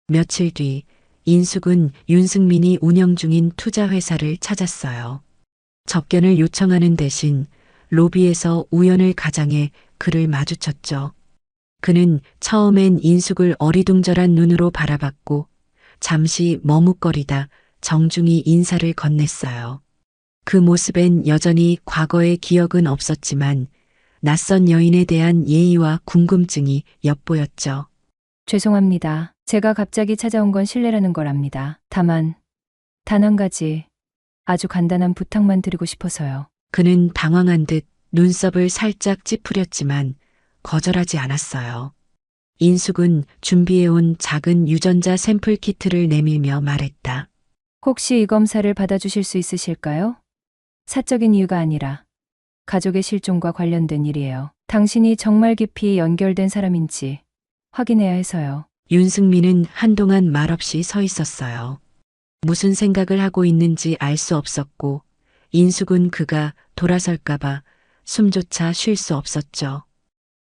며칠 뒤 인숙은 윤승민이 운영 중인 투자회사를 찾았어요. 접견을 요청하는 대신 로비에서 우연을 가장해 그를 마주쳤죠. 그는 처음엔 인숙을 어리둥절한 눈으로 바라봤고 잠시 머뭇거리다 정중히 인사를 건넸어요. 그 모습엔 여전히 과거의 기억은 없었지만 낯선 여인에 대한 예의와 궁금증이 엿보였죠. 죄송합니다. 제가 갑자기 찾아온 건 실례라는 걸 압니다. 다만 단 한 가지 아주 간단한 부탁만 드리고 싶어서요. 그는 당황한 듯 눈썹을 살짝 찌푸렸지만 거절하지 않았어요. 인숙은 준비해온 작은 유전자 샘플 키트를 내밀며 말했다. 혹시 이 검사를 받아주실 수 있으실까요? 사적인 이유가 아니라 가족의 실종과 관련된 일이에요. 당신이 정말 깊이 연결된 사람인지 확인해야 해서요. 윤승민은 한동안 말없이 서 있었어요. 무슨 생각을 하고 있는지 알 수 없었고 인숙은 그가 돌아설까봐 숨조차 쉴 수 없었죠.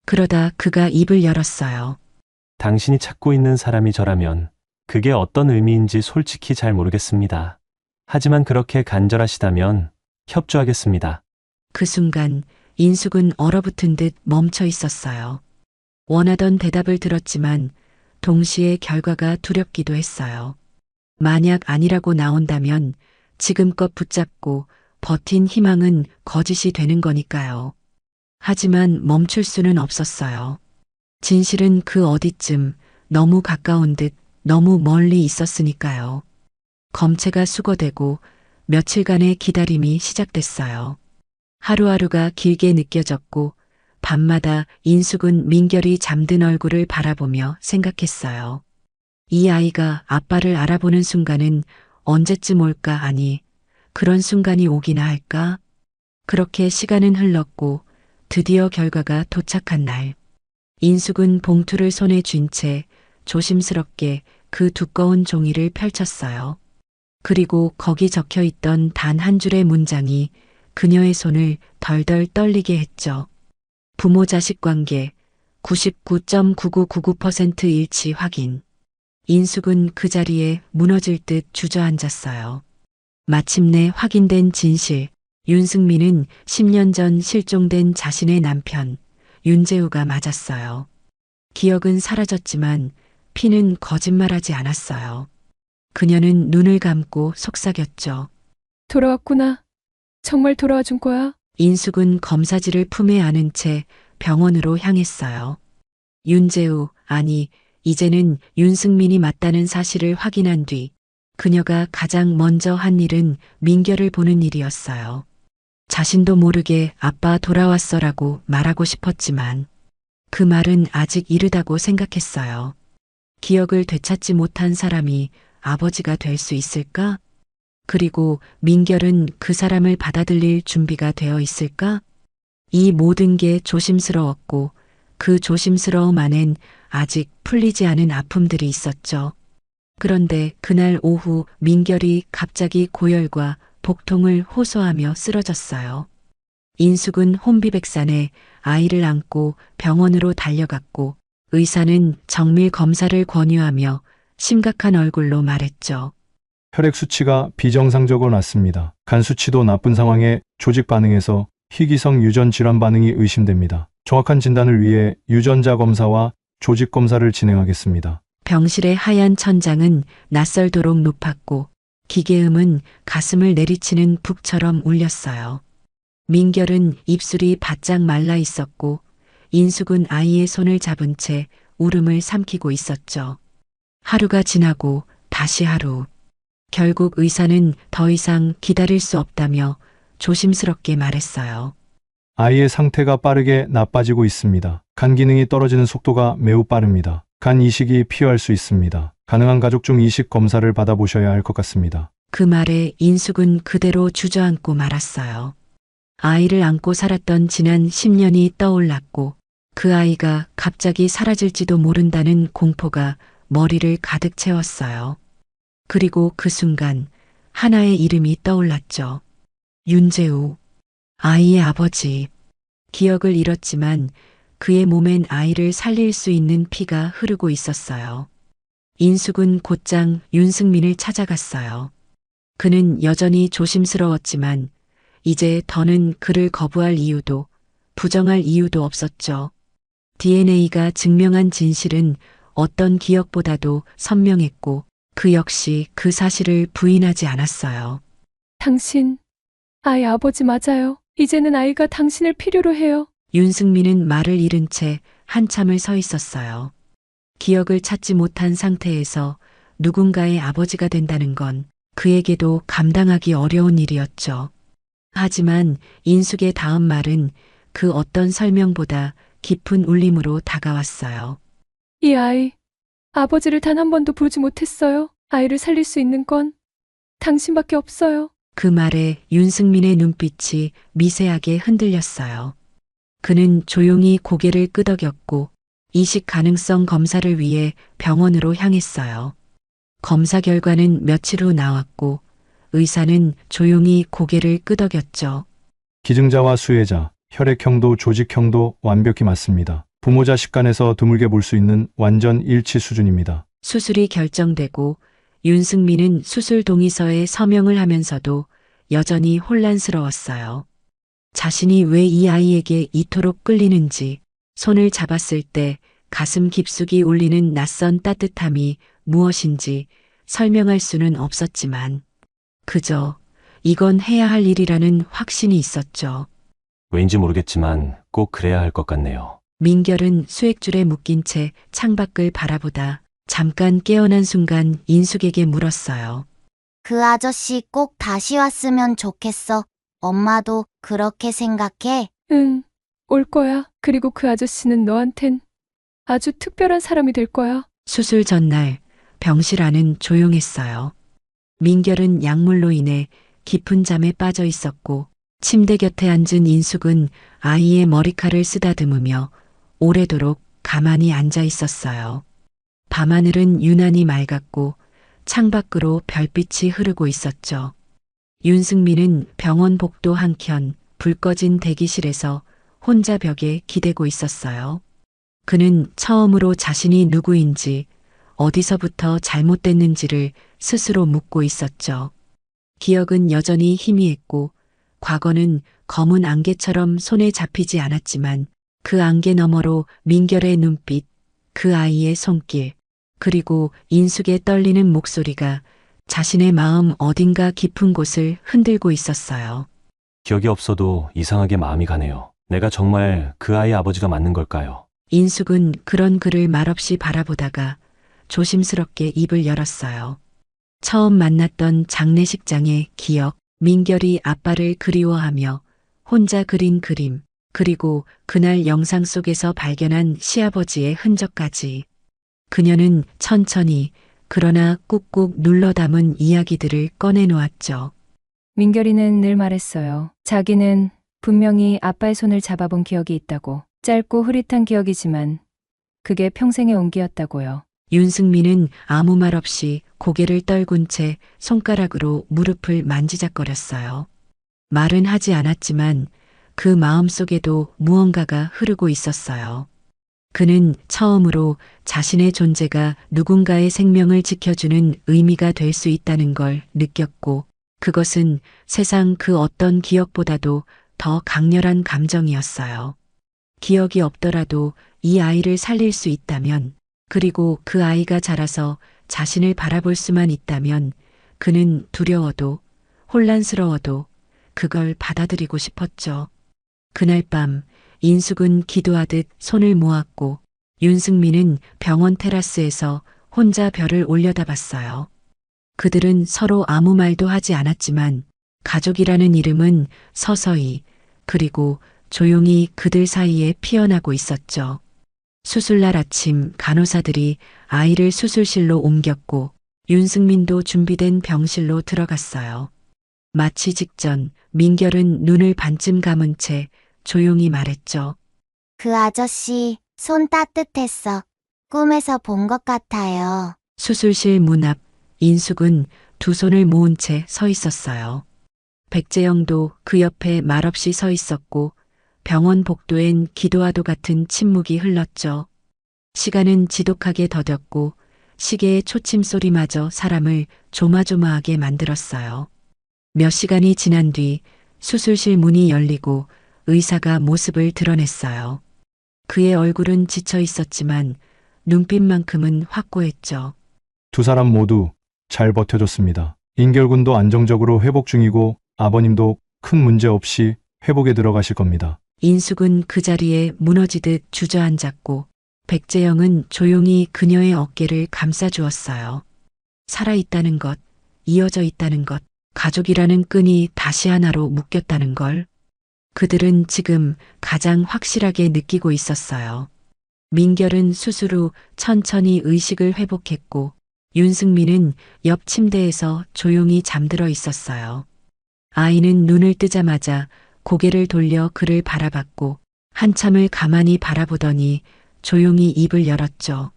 그러다 그가 입을 열었어요. 당신이 찾고 있는 사람이 저라면 그게 어떤 의미인지 솔직히 잘 모르겠습니다. 하지만 그렇게 간절하시다면 협조하겠습니다. 그 순간 인숙은 얼어붙은 듯 멈춰 있었어요. 원하던 대답을 들었지만 동시에 결과가 두렵기도 했어요. 만약 아니라고 나온다면 지금껏 붙잡고 버틴 희망은 거짓이 되는 거니까요. 하지만 멈출 수는 없었어요. 진실은 그 어디쯤 너무 가까운 듯 너무 멀리 있었으니까요. 검체가 수거되고 며칠간의 기다림이 시작됐어요. 하루하루가 길게 느껴졌고 밤마다 인숙은 민결이 잠든 얼굴을 바라보며 생각했어요. 이 아이가 아빠를 알아보는 순간은 언제쯤 올까 아니 그런 순간이 오기나 할까? 그렇게 시간은 흘렀고 드디어 결과가 도착한 날. 인숙은 봉투를 손에 쥔 채 조심스럽게 그 두꺼운 종이를 펼쳤어요. 그리고 거기 적혀 있던 단 한 줄의 문장이 그녀의 손을 덜덜 떨리게 했죠. 부모 자식 관계 99.9999% 일치 확인. 인숙은 그 자리에 무너질 듯 주저앉았어요. 마침내 확인된 진실. 윤승민은 10년 전 실종된 자신의 남편 윤재우가 맞았어요. 기억은 사라졌지만 피는 거짓말하지 않았어요. 그녀는 눈을 감고 속삭였죠. 돌아왔구나. 정말 돌아와 준 거야? 인숙은 검사지를 품에 안은 채 병원으로 향했어요. 윤재우, 아니, 이제는 윤승민이 맞다는 사실을 확인한 뒤 그녀가 가장 먼저 한 일은 민결을 보는 일이었어요. 자신도 모르게 아빠 돌아왔어라고 말하고 싶었지만 그 말은 아직 이르다고 생각했어요. 기억을 되찾지 못한 사람이 아버지가 될 수 있을까? 그리고 민결은 그 사람을 받아들일 준비가 되어 있을까? 이 모든 게 조심스러웠고 그 조심스러움 안엔 아직 풀리지 않은 아픔들이 있었죠. 그런데 그날 오후 민결이 갑자기 고열과 복통을 호소하며 쓰러졌어요. 인숙은 혼비백산에 아이를 안고 병원으로 달려갔고 의사는 정밀 검사를 권유하며 심각한 얼굴로 말했죠. 혈액 수치가 비정상적으로 낮습니다. 간 수치도 나쁜 상황에 조직 반응에서 희귀성 유전 질환 반응이 의심됩니다. 정확한 진단을 위해 유전자 검사와 조직 검사를 진행하겠습니다. 병실의 하얀 천장은 낯설도록 높았고 기계음은 가슴을 내리치는 북처럼 울렸어요. 민결은 입술이 바짝 말라 있었고 인숙은 아이의 손을 잡은 채 울음을 삼키고 있었죠. 하루가 지나고 다시 하루. 결국 의사는 더 이상 기다릴 수 없다며 조심스럽게 말했어요. 아이의 상태가 빠르게 나빠지고 있습니다. 간 기능이 떨어지는 속도가 매우 빠릅니다. 간 이식이 필요할 수 있습니다. 가능한 가족 중 이식 검사를 받아보셔야 할 것 같습니다. 그 말에 인숙은 그대로 주저앉고 말았어요. 아이를 안고 살았던 지난 10년이 떠올랐고 그 아이가 갑자기 사라질지도 모른다는 공포가 머리를 가득 채웠어요. 그리고 그 순간 하나의 이름이 떠올랐죠. 윤재우, 아이의 아버지. 기억을 잃었지만 그의 몸엔 아이를 살릴 수 있는 피가 흐르고 있었어요. 인숙은 곧장 윤승민을 찾아갔어요. 그는 여전히 조심스러웠지만 이제 더는 그를 거부할 이유도 부정할 이유도 없었죠. DNA가 증명한 진실은 어떤 기억보다도 선명했고 그 역시 그 사실을 부인하지 않았어요. 당신, 아이 아버지 맞아요. 이제는 아이가 당신을 필요로 해요. 윤승민은 말을 잃은 채 한참을 서 있었어요. 기억을 찾지 못한 상태에서 누군가의 아버지가 된다는 건 그에게도 감당하기 어려운 일이었죠. 하지만 인숙의 다음 말은 그 어떤 설명보다 깊은 울림으로 다가왔어요. 이 아이, 아버지를 단 한 번도 보지 못했어요. 아이를 살릴 수 있는 건 당신밖에 없어요. 그 말에 윤승민의 눈빛이 미세하게 흔들렸어요. 그는 조용히 고개를 끄덕였고 이식 가능성 검사를 위해 병원으로 향했어요. 검사 결과는 며칠 후 나왔고 의사는 조용히 고개를 끄덕였죠. 기증자와 수혜자, 혈액형도 조직형도 완벽히 맞습니다. 부모 자식 간에서 드물게 볼 수 있는 완전 일치 수준입니다. 수술이 결정되고 윤승민은 수술 동의서에 서명을 하면서도 여전히 혼란스러웠어요. 자신이 왜 이 아이에게 이토록 끌리는지, 손을 잡았을 때 가슴 깊숙이 울리는 낯선 따뜻함이 무엇인지 설명할 수는 없었지만 그저 이건 해야 할 일이라는 확신이 있었죠. 왠지 모르겠지만 꼭 그래야 할 것 같네요. 민결은 수액줄에 묶인 채 창밖을 바라보다 잠깐 깨어난 순간 인숙에게 물었어요. 그 아저씨 꼭 다시 왔으면 좋겠어. 엄마도 그렇게 생각해? 응, 올 거야. 그리고 그 아저씨는 너한텐 아주 특별한 사람이 될 거야. 수술 전날 병실 안은 조용했어요. 민결은 약물로 인해 깊은 잠에 빠져 있었고 침대 곁에 앉은 인숙은 아이의 머리칼을 쓰다듬으며 오래도록 가만히 앉아 있었어요. 밤하늘은 유난히 맑았고 창밖으로 별빛이 흐르고 있었죠. 윤승민은 병원 복도 한켠 불 꺼진 대기실에서 혼자 벽에 기대고 있었어요. 그는 처음으로 자신이 누구인지 어디서부터 잘못됐는지를 스스로 묻고 있었죠. 기억은 여전히 희미했고 과거는 검은 안개처럼 손에 잡히지 않았지만 그 안개 너머로 민결의 눈빛, 그 아이의 손길, 그리고 인숙의 떨리는 목소리가 자신의 마음 어딘가 깊은 곳을 흔들고 있었어요. 기억이 없어도 이상하게 마음이 가네요. 내가 정말 그 아이의 아버지가 맞는 걸까요? 인숙은 그런 그를 말없이 바라보다가 조심스럽게 입을 열었어요. 처음 만났던 장례식장의 기억, 민결이 아빠를 그리워하며 혼자 그린 그림, 그리고 그날 영상 속에서 발견한 시아버지의 흔적까지. 그녀는 천천히 그러나 꾹꾹 눌러 담은 이야기들을 꺼내놓았죠. 민결이는 늘 말했어요. 자기는 분명히 아빠의 손을 잡아본 기억이 있다고. 짧고 흐릿한 기억이지만 그게 평생의 온기였다고요. 윤승민은 아무 말 없이 고개를 떨군 채 손가락으로 무릎을 만지작거렸어요. 말은 하지 않았지만 그 마음속에도 무언가가 흐르고 있었어요. 그는 처음으로 자신의 존재가 누군가의 생명을 지켜주는 의미가 될 수 있다는 걸 느꼈고 그것은 세상 그 어떤 기억보다도 더 강렬한 감정이었어요. 기억이 없더라도 이 아이를 살릴 수 있다면, 그리고 그 아이가 자라서 자신을 바라볼 수만 있다면 그는 두려워도 혼란스러워도 그걸 받아들이고 싶었죠. 그날 밤 인숙은 기도하듯 손을 모았고 윤승민은 병원 테라스에서 혼자 별을 올려다봤어요. 그들은 서로 아무 말도 하지 않았지만 가족이라는 이름은 서서히 그리고 조용히 그들 사이에 피어나고 있었죠. 수술날 아침 간호사들이 아이를 수술실로 옮겼고 윤승민도 준비된 병실로 들어갔어요. 마치 직전 민결은 눈을 반쯤 감은 채 조용히 말했죠. 그 아저씨 손 따뜻했어. 꿈에서 본 것 같아요. 수술실 문 앞 인숙은 두 손을 모은 채 서 있었어요. 백재영도 그 옆에 말없이 서 있었고 병원 복도엔 기도와도 같은 침묵이 흘렀죠. 시간은 지독하게 더뎠고 시계의 초침 소리마저 사람을 조마조마하게 만들었어요. 몇 시간이 지난 뒤 수술실 문이 열리고 의사가 모습을 드러냈어요. 그의 얼굴은 지쳐 있었지만 눈빛만큼은 확고했죠. 두 사람 모두 잘 버텨줬습니다. 인결군도 안정적으로 회복 중이고 아버님도 큰 문제 없이 회복에 들어가실 겁니다. 인숙은 그 자리에 무너지듯 주저앉았고 백재영은 조용히 그녀의 어깨를 감싸주었어요. 살아있다는 것, 이어져 있다는 것, 가족이라는 끈이 다시 하나로 묶였다는 걸 그들은 지금 가장 확실하게 느끼고 있었어요. 민결은 수술 후 천천히 의식을 회복했고 윤승민은 옆 침대에서 조용히 잠들어 있었어요. 아이는 눈을 뜨자마자 고개를 돌려 그를 바라봤고 한참을 가만히 바라보더니 조용히 입을 열었죠.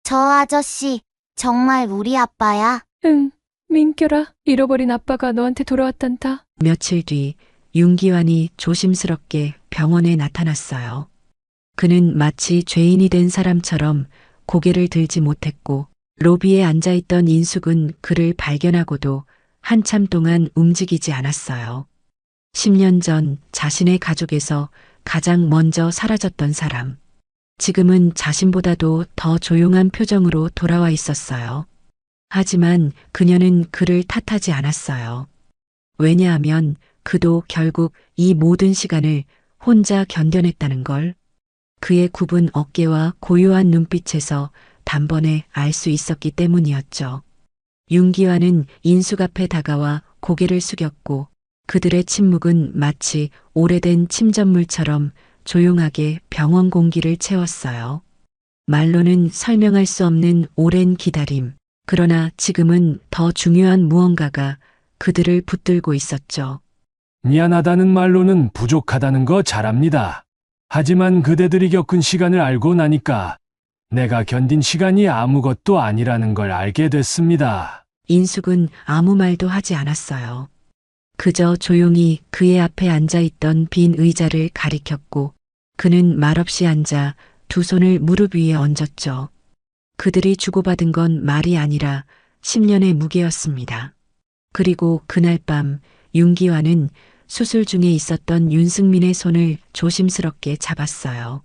저 아저씨 정말 우리 아빠야? 응, 민결아. 잃어버린 아빠가 너한테 돌아왔단다. 며칠 뒤 윤기환이 조심스럽게 병원에 나타났어요. 그는 마치 죄인이 된 사람처럼 고개를 들지 못했고 로비에 앉아있던 인숙은 그를 발견하고도 한참 동안 움직이지 않았어요. 10년 전 자신의 가족에서 가장 먼저 사라졌던 사람. 지금은 자신보다도 더 조용한 표정으로 돌아와 있었어요. 하지만 그녀는 그를 탓하지 않았어요. 왜냐하면 그도 결국 이 모든 시간을 혼자 견뎌냈다는 걸. 그의 굽은 어깨와 고요한 눈빛에서 단번에 알 수 있었기 때문이었죠. 윤기환은 인숙 앞에 다가와 고개를 숙였고 그들의 침묵은 마치 오래된 침전물처럼 조용하게 병원 공기를 채웠어요. 말로는 설명할 수 없는 오랜 기다림. 그러나 지금은 더 중요한 무언가가 그들을 붙들고 있었죠. 미안하다는 말로는 부족하다는 거 잘 압니다. 하지만 그대들이 겪은 시간을 알고 나니까 내가 견딘 시간이 아무것도 아니라는 걸 알게 됐습니다. 인숙은 아무 말도 하지 않았어요. 그저 조용히 그의 앞에 앉아있던 빈 의자를 가리켰고 그는 말없이 앉아 두 손을 무릎 위에 얹었죠. 그들이 주고받은 건 말이 아니라 10년의 무게였습니다. 그리고 그날 밤 윤기환은 수술 중에 있었던 윤승민의 손을 조심스럽게 잡았어요.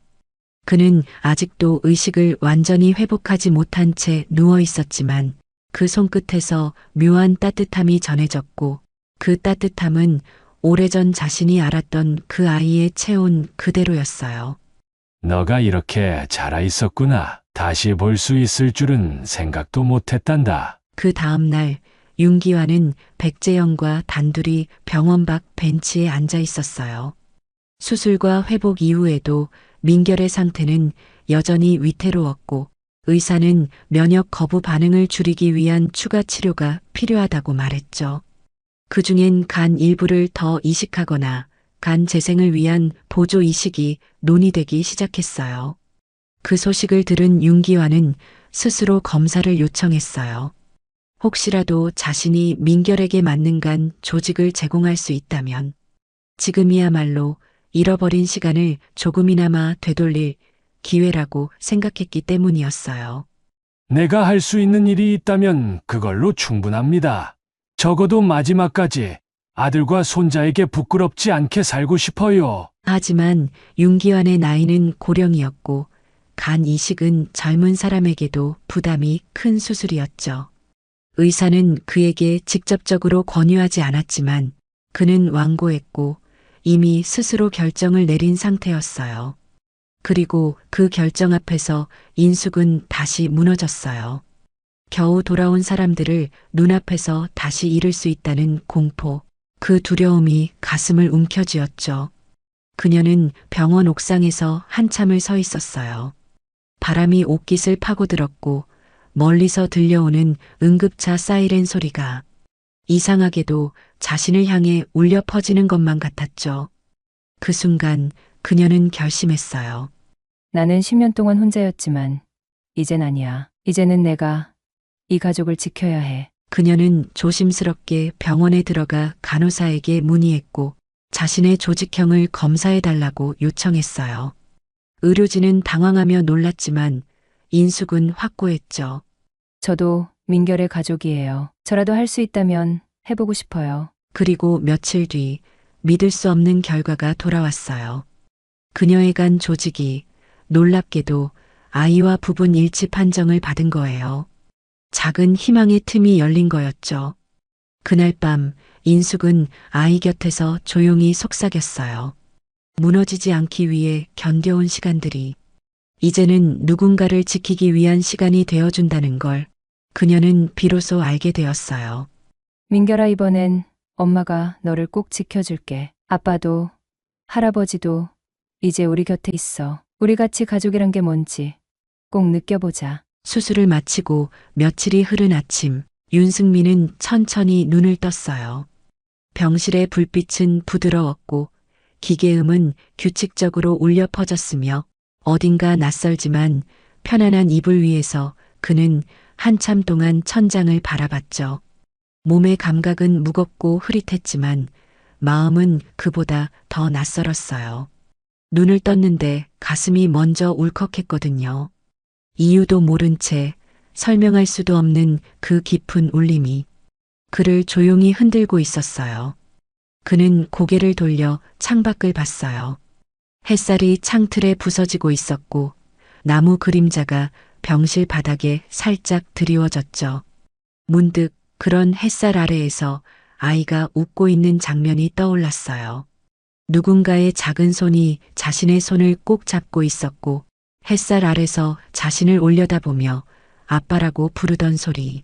그는 아직도 의식을 완전히 회복하지 못한 채 누워 있었지만 그 손끝에서 묘한 따뜻함이 전해졌고 그 따뜻함은 오래전 자신이 알았던 그 아이의 체온 그대로였어요. 너가 이렇게 자라 있었구나. 다시 볼 수 있을 줄은 생각도 못했단다. 그 다음날 윤기환은 백재영과 단둘이 병원 밖 벤치에 앉아 있었어요. 수술과 회복 이후에도 민결의 상태는 여전히 위태로웠고 의사는 면역 거부 반응을 줄이기 위한 추가 치료가 필요하다고 말했죠. 그중엔 간 일부를 더 이식하거나 간 재생을 위한 보조 이식이 논의되기 시작했어요. 그 소식을 들은 윤기환은 스스로 검사를 요청했어요. 혹시라도 자신이 민결에게 맞는 간 조직을 제공할 수 있다면 지금이야말로 잃어버린 시간을 조금이나마 되돌릴 기회라고 생각했기 때문이었어요. 내가 할 수 있는 일이 있다면 그걸로 충분합니다. 적어도 마지막까지 아들과 손자에게 부끄럽지 않게 살고 싶어요. 하지만 윤기환의 나이는 고령이었고 간 이식은 젊은 사람에게도 부담이 큰 수술이었죠. 의사는 그에게 직접적으로 권유하지 않았지만 그는 완고했고 이미 스스로 결정을 내린 상태였어요. 그리고 그 결정 앞에서 인숙은 다시 무너졌어요. 겨우 돌아온 사람들을 눈앞에서 다시 잃을 수 있다는 공포, 그 두려움이 가슴을 움켜쥐었죠. 그녀는 병원 옥상에서 한참을 서 있었어요. 바람이 옷깃을 파고들었고 멀리서 들려오는 응급차 사이렌 소리가 이상하게도 자신을 향해 울려 퍼지는 것만 같았죠. 그 순간 그녀는 결심했어요. 나는 10년 동안 혼자였지만 이젠 아니야. 이제는 내가 이 가족을 지켜야 해. 그녀는 조심스럽게 병원에 들어가 간호사에게 문의했고 자신의 조직형을 검사해달라고 요청했어요. 의료진은 당황하며 놀랐지만 인숙은 확고했죠. 저도 민결의 가족이에요. 저라도 할 수 있다면 해보고 싶어요. 그리고 며칠 뒤 믿을 수 없는 결과가 돌아왔어요. 그녀의 간 조직이 놀랍게도 아이와 부분 일치 판정을 받은 거예요. 작은 희망의 틈이 열린 거였죠. 그날 밤 인숙은 아이 곁에서 조용히 속삭였어요. 무너지지 않기 위해 견뎌온 시간들이 이제는 누군가를 지키기 위한 시간이 되어준다는 걸 그녀는 비로소 알게 되었어요. 민결아, 이번엔 엄마가 너를 꼭 지켜줄게. 아빠도 할아버지도 이제 우리 곁에 있어. 우리 같이 가족이란 게 뭔지 꼭 느껴보자. 수술을 마치고 며칠이 흐른 아침, 윤승민은 천천히 눈을 떴어요. 병실의 불빛은 부드러웠고 기계음은 규칙적으로 울려 퍼졌으며 어딘가 낯설지만 편안한 이불 위에서 그는 한참 동안 천장을 바라봤죠. 몸의 감각은 무겁고 흐릿했지만 마음은 그보다 더 낯설었어요. 눈을 떴는데 가슴이 먼저 울컥했거든요. 이유도 모른 채 설명할 수도 없는 그 깊은 울림이 그를 조용히 흔들고 있었어요. 그는 고개를 돌려 창밖을 봤어요. 햇살이 창틀에 부서지고 있었고 나무 그림자가 병실 바닥에 살짝 드리워졌죠. 문득 그런 햇살 아래에서 아이가 웃고 있는 장면이 떠올랐어요. 누군가의 작은 손이 자신의 손을 꼭 잡고 있었고 햇살 아래서 자신을 올려다보며 아빠라고 부르던 소리.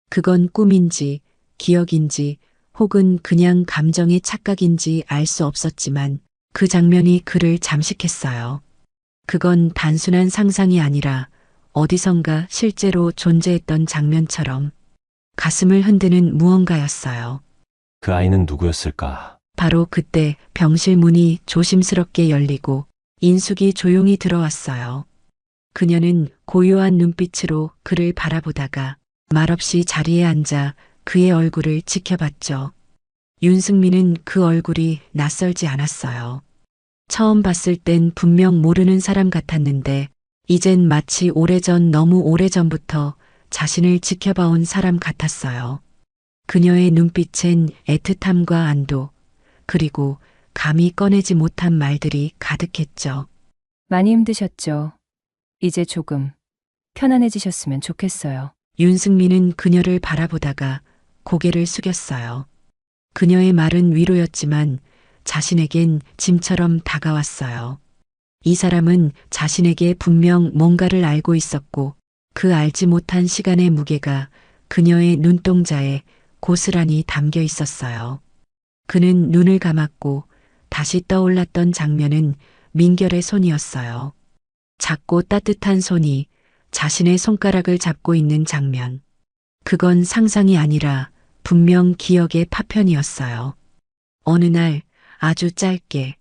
그건 꿈인지 기억인지 혹은 그냥 감정의 착각인지 알 수 없었지만 그 장면이 그를 잠식했어요. 그건 단순한 상상이 아니라 어디선가 실제로 존재했던 장면처럼 가슴을 흔드는 무언가였어요. 그 아이는 누구였을까? 바로 그때 병실 문이 조심스럽게 열리고 인숙이 조용히 들어왔어요. 그녀는 고요한 눈빛으로 그를 바라보다가 말없이 자리에 앉아 그의 얼굴을 지켜봤죠. 윤승민은 그 얼굴이 낯설지 않았어요. 처음 봤을 땐 분명 모르는 사람 같았는데 이젠 마치 오래전 너무 오래전부터 자신을 지켜봐온 사람 같았어요. 그녀의 눈빛엔 애틋함과 안도 그리고 감히 꺼내지 못한 말들이 가득했죠. 많이 힘드셨죠? 이제 조금 편안해지셨으면 좋겠어요. 윤승민은 그녀를 바라보다가 고개를 숙였어요. 그녀의 말은 위로였지만 자신에겐 짐처럼 다가왔어요. 이 사람은 자신에게 분명 뭔가를 알고 있었고 그 알지 못한 시간의 무게가 그녀의 눈동자에 고스란히 담겨 있었어요. 그는 눈을 감았고 다시 떠올랐던 장면은 민결의 손이었어요. 작고 따뜻한 손이 자신의 손가락을 잡고 있는 장면. 그건 상상이 아니라 분명 기억의 파편이었어요. 어느 날 아주 짧게,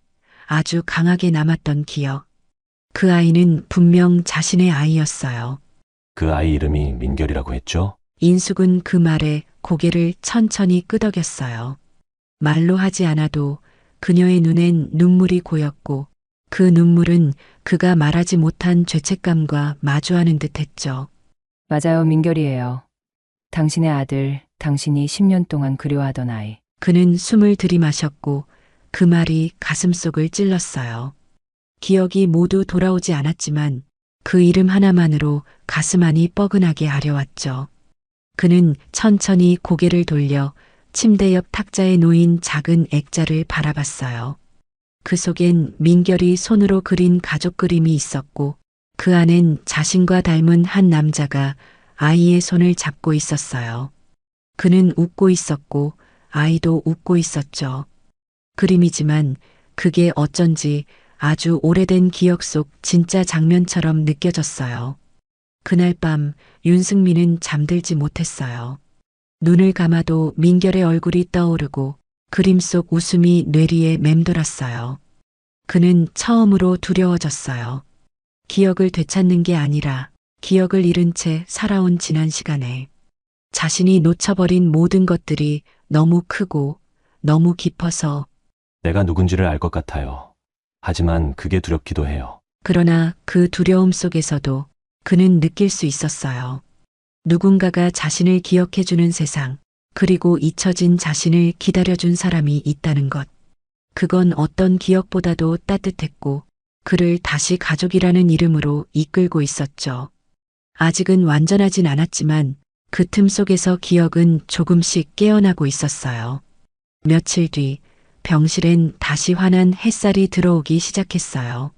아주 강하게 남았던 기억. 그 아이는 분명 자신의 아이였어요. 그 아이 이름이 민결이라고 했죠? 인숙은 그 말에 고개를 천천히 끄덕였어요. 말로 하지 않아도 그녀의 눈엔 눈물이 고였고 그 눈물은 그가 말하지 못한 죄책감과 마주하는 듯 했죠. 맞아요, 민결이에요. 당신의 아들, 당신이 10년 동안 그리워하던 아이. 그는 숨을 들이마셨고 그 말이 가슴속을 찔렀어요. 기억이 모두 돌아오지 않았지만 그 이름 하나만으로 가슴 안이 뻐근하게 아려왔죠. 그는 천천히 고개를 돌려 침대 옆 탁자에 놓인 작은 액자를 바라봤어요. 그 속엔 민결이 손으로 그린 가족 그림이 있었고 그 안엔 자신과 닮은 한 남자가 아이의 손을 잡고 있었어요. 그는 웃고 있었고 아이도 웃고 있었죠. 그림이지만 그게 어쩐지 아주 오래된 기억 속 진짜 장면처럼 느껴졌어요. 그날 밤 윤승민은 잠들지 못했어요. 눈을 감아도 민결의 얼굴이 떠오르고 그림 속 웃음이 뇌리에 맴돌았어요. 그는 처음으로 두려워졌어요. 기억을 되찾는 게 아니라 기억을 잃은 채 살아온 지난 시간에 자신이 놓쳐버린 모든 것들이 너무 크고 너무 깊어서 내가 누군지를 알 것 같아요. 하지만 그게 두렵기도 해요. 그러나 그 두려움 속에서도 그는 느낄 수 있었어요. 누군가가 자신을 기억해주는 세상, 그리고 잊혀진 자신을 기다려준 사람이 있다는 것. 그건 어떤 기억보다도 따뜻했고 그를 다시 가족이라는 이름으로 이끌고 있었죠. 아직은 완전하진 않았지만 그 틈 속에서 기억은 조금씩 깨어나고 있었어요. 며칠 뒤 병실엔 다시 환한 햇살이 들어오기 시작했어요.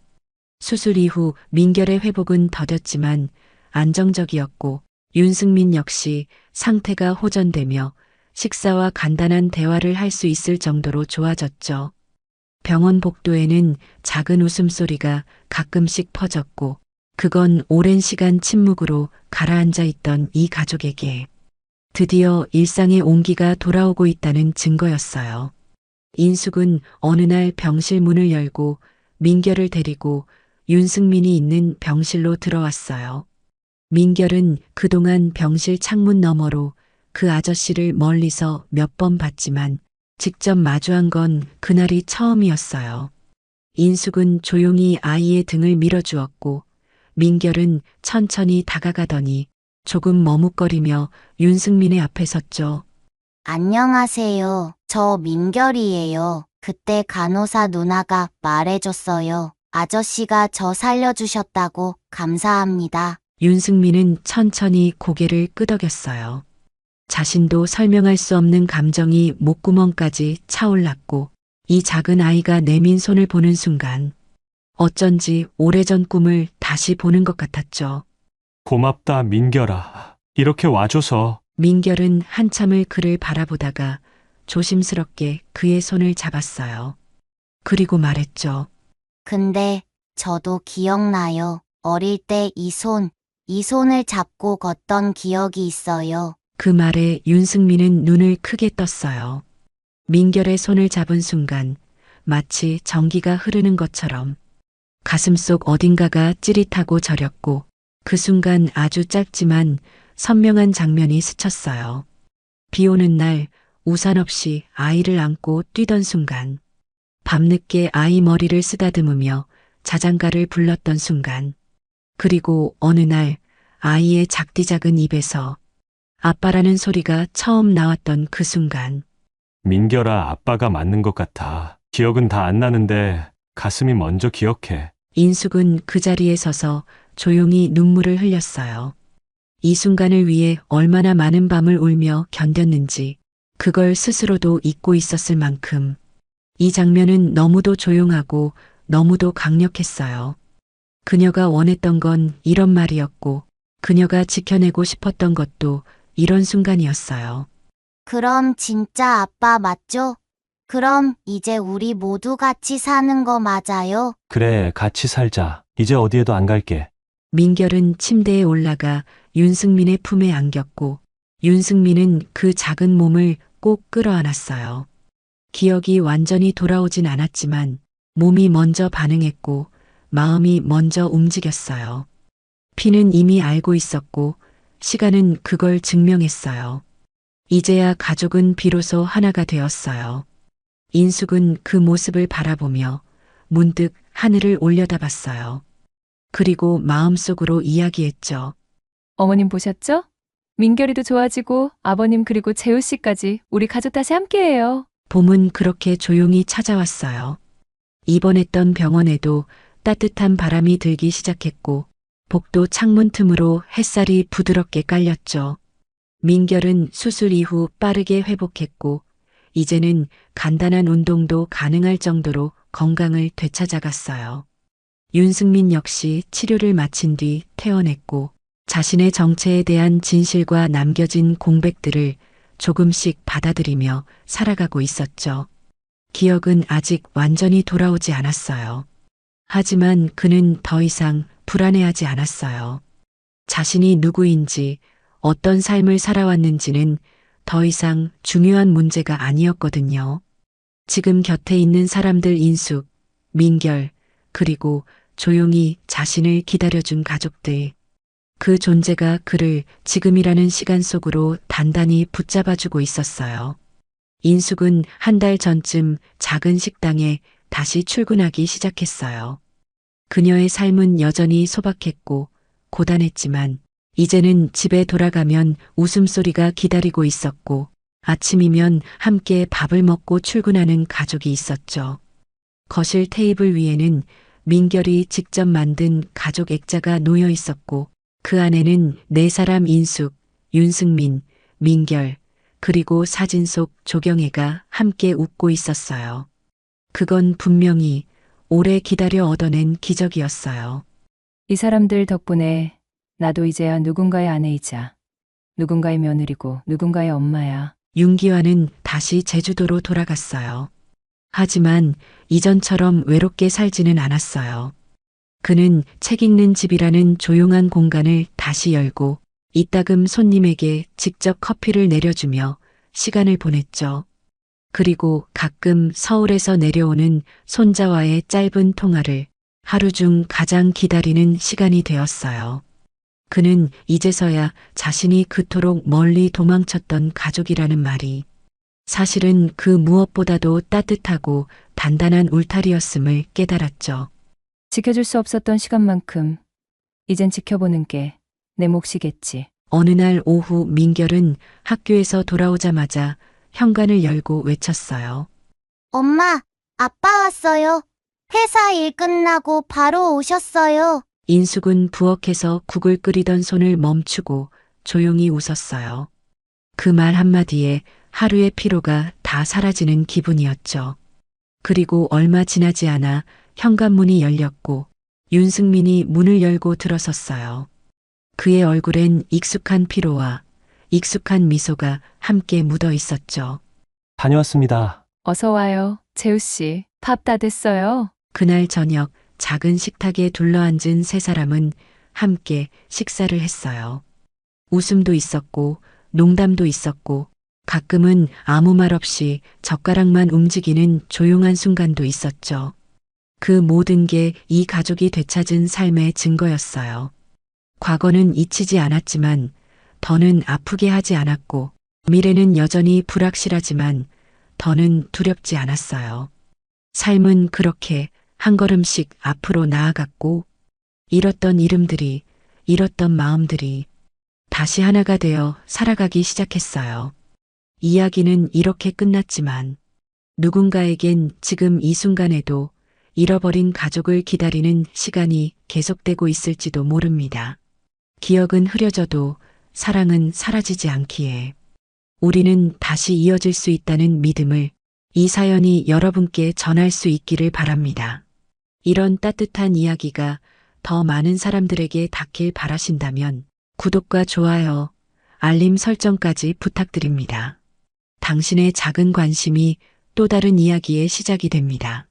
수술 이후 민결의 회복은 더뎠지만 안정적이었고 윤승민 역시 상태가 호전되며 식사와 간단한 대화를 할 수 있을 정도로 좋아졌죠. 병원 복도에는 작은 웃음소리가 가끔씩 퍼졌고 그건 오랜 시간 침묵으로 가라앉아 있던 이 가족에게 드디어 일상의 온기가 돌아오고 있다는 증거였어요. 인숙은 어느 날 병실 문을 열고 민결을 데리고 윤승민이 있는 병실로 들어왔어요. 민결은 그동안 병실 창문 너머로 그 아저씨를 멀리서 몇 번 봤지만 직접 마주한 건 그날이 처음이었어요. 인숙은 조용히 아이의 등을 밀어주었고 민결은 천천히 다가가더니 조금 머뭇거리며 윤승민의 앞에 섰죠. 안녕하세요. 저 민결이에요. 그때 간호사 누나가 말해줬어요. 아저씨가 저 살려주셨다고 감사합니다. 윤승민은 천천히 고개를 끄덕였어요. 자신도 설명할 수 없는 감정이 목구멍까지 차올랐고 이 작은 아이가 내민 손을 보는 순간 어쩐지 오래전 꿈을 다시 보는 것 같았죠. 고맙다, 민결아. 이렇게 와줘서. 민결은 한참을 그를 바라보다가 조심스럽게 그의 손을 잡았어요. 그리고 말했죠. 근데 저도 기억나요. 어릴 때 이 손을 잡고 걷던 기억이 있어요. 그 말에 윤승민은 눈을 크게 떴어요. 민결의 손을 잡은 순간 마치 전기가 흐르는 것처럼 가슴속 어딘가가 찌릿하고 저렸고 그 순간 아주 짧지만 선명한 장면이 스쳤어요. 비 오는 날 우산 없이 아이를 안고 뛰던 순간, 밤늦게 아이 머리를 쓰다듬으며 자장가를 불렀던 순간, 그리고 어느 날 아이의 작디 작은 입에서 아빠라는 소리가 처음 나왔던 그 순간, 민결아, 아빠가 맞는 것 같아. 기억은 다 안 나는데 가슴이 먼저 기억해. 인숙은 그 자리에 서서 조용히 눈물을 흘렸어요. 이 순간을 위해 얼마나 많은 밤을 울며 견뎠는지 그걸 스스로도 잊고 있었을 만큼 이 장면은 너무도 조용하고 너무도 강력했어요. 그녀가 원했던 건 이런 말이었고 그녀가 지켜내고 싶었던 것도 이런 순간이었어요. 그럼 진짜 아빠 맞죠? 그럼 이제 우리 모두 같이 사는 거 맞아요? 그래, 같이 살자. 이제 어디에도 안 갈게. 민결은 침대에 올라가 윤승민의 품에 안겼고 윤승민은 그 작은 몸을 꼭 끌어안았어요. 기억이 완전히 돌아오진 않았지만 몸이 먼저 반응했고 마음이 먼저 움직였어요. 피는 이미 알고 있었고 시간은 그걸 증명했어요. 이제야 가족은 비로소 하나가 되었어요. 인숙은 그 모습을 바라보며 문득 하늘을 올려다봤어요. 그리고 마음속으로 이야기했죠. 어머님 보셨죠? 민결이도 좋아지고 아버님 그리고 재우 씨까지 우리 가족 다시 함께해요. 봄은 그렇게 조용히 찾아왔어요. 입원했던 병원에도 따뜻한 바람이 들기 시작했고 복도 창문 틈으로 햇살이 부드럽게 깔렸죠. 민결은 수술 이후 빠르게 회복했고 이제는 간단한 운동도 가능할 정도로 건강을 되찾아갔어요. 윤승민 역시 치료를 마친 뒤 퇴원했고 자신의 정체에 대한 진실과 남겨진 공백들을 조금씩 받아들이며 살아가고 있었죠. 기억은 아직 완전히 돌아오지 않았어요. 하지만 그는 더 이상 불안해하지 않았어요. 자신이 누구인지 어떤 삶을 살아왔는지는 더 이상 중요한 문제가 아니었거든요. 지금 곁에 있는 사람들 인숙, 민결, 그리고 조용히 자신을 기다려준 가족들. 그 존재가 그를 지금이라는 시간 속으로 단단히 붙잡아주고 있었어요. 인숙은 한 달 전쯤 작은 식당에 다시 출근하기 시작했어요. 그녀의 삶은 여전히 소박했고 고단했지만 이제는 집에 돌아가면 웃음소리가 기다리고 있었고 아침이면 함께 밥을 먹고 출근하는 가족이 있었죠. 거실 테이블 위에는 민결이 직접 만든 가족 액자가 놓여 있었고 그 안에는 네 사람 인숙, 윤승민, 민결, 그리고 사진 속 조경애가 함께 웃고 있었어요. 그건 분명히 오래 기다려 얻어낸 기적이었어요. 이 사람들 덕분에 나도 이제야 누군가의 아내이자 누군가의 며느리고 누군가의 엄마야. 윤기환은 다시 제주도로 돌아갔어요. 하지만 이전처럼 외롭게 살지는 않았어요. 그는 책 읽는 집이라는 조용한 공간을 다시 열고 이따금 손님에게 직접 커피를 내려주며 시간을 보냈죠. 그리고 가끔 서울에서 내려오는 손자와의 짧은 통화를 하루 중 가장 기다리는 시간이 되었어요. 그는 이제서야 자신이 그토록 멀리 도망쳤던 가족이라는 말이 사실은 그 무엇보다도 따뜻하고 단단한 울타리였음을 깨달았죠. 지켜줄 수 없었던 시간만큼 이젠 지켜보는 게 내 몫이겠지. 어느 날 오후 민결은 학교에서 돌아오자마자 현관을 열고 외쳤어요. 엄마, 아빠 왔어요. 회사 일 끝나고 바로 오셨어요. 인숙은 부엌에서 국을 끓이던 손을 멈추고 조용히 웃었어요. 그 말 한마디에 하루의 피로가 다 사라지는 기분이었죠. 그리고 얼마 지나지 않아 현관문이 열렸고 윤승민이 문을 열고 들어섰어요. 그의 얼굴엔 익숙한 피로와 익숙한 미소가 함께 묻어 있었죠. 다녀왔습니다. 어서 와요. 재우 씨, 밥 다 됐어요. 그날 저녁 작은 식탁에 둘러앉은 세 사람은 함께 식사를 했어요. 웃음도 있었고 농담도 있었고 가끔은 아무 말 없이 젓가락만 움직이는 조용한 순간도 있었죠. 그 모든 게 이 가족이 되찾은 삶의 증거였어요. 과거는 잊히지 않았지만 더는 아프게 하지 않았고 미래는 여전히 불확실하지만 더는 두렵지 않았어요. 삶은 그렇게 한 걸음씩 앞으로 나아갔고 잃었던 이름들이, 잃었던 마음들이 다시 하나가 되어 살아가기 시작했어요. 이야기는 이렇게 끝났지만 누군가에겐 지금 이 순간에도 잃어버린 가족을 기다리는 시간이 계속되고 있을지도 모릅니다. 기억은 흐려져도 사랑은 사라지지 않기에 우리는 다시 이어질 수 있다는 믿음을 이 사연이 여러분께 전할 수 있기를 바랍니다. 이런 따뜻한 이야기가 더 많은 사람들에게 닿길 바라신다면 구독과 좋아요, 알림 설정까지 부탁드립니다. 당신의 작은 관심이 또 다른 이야기의 시작이 됩니다.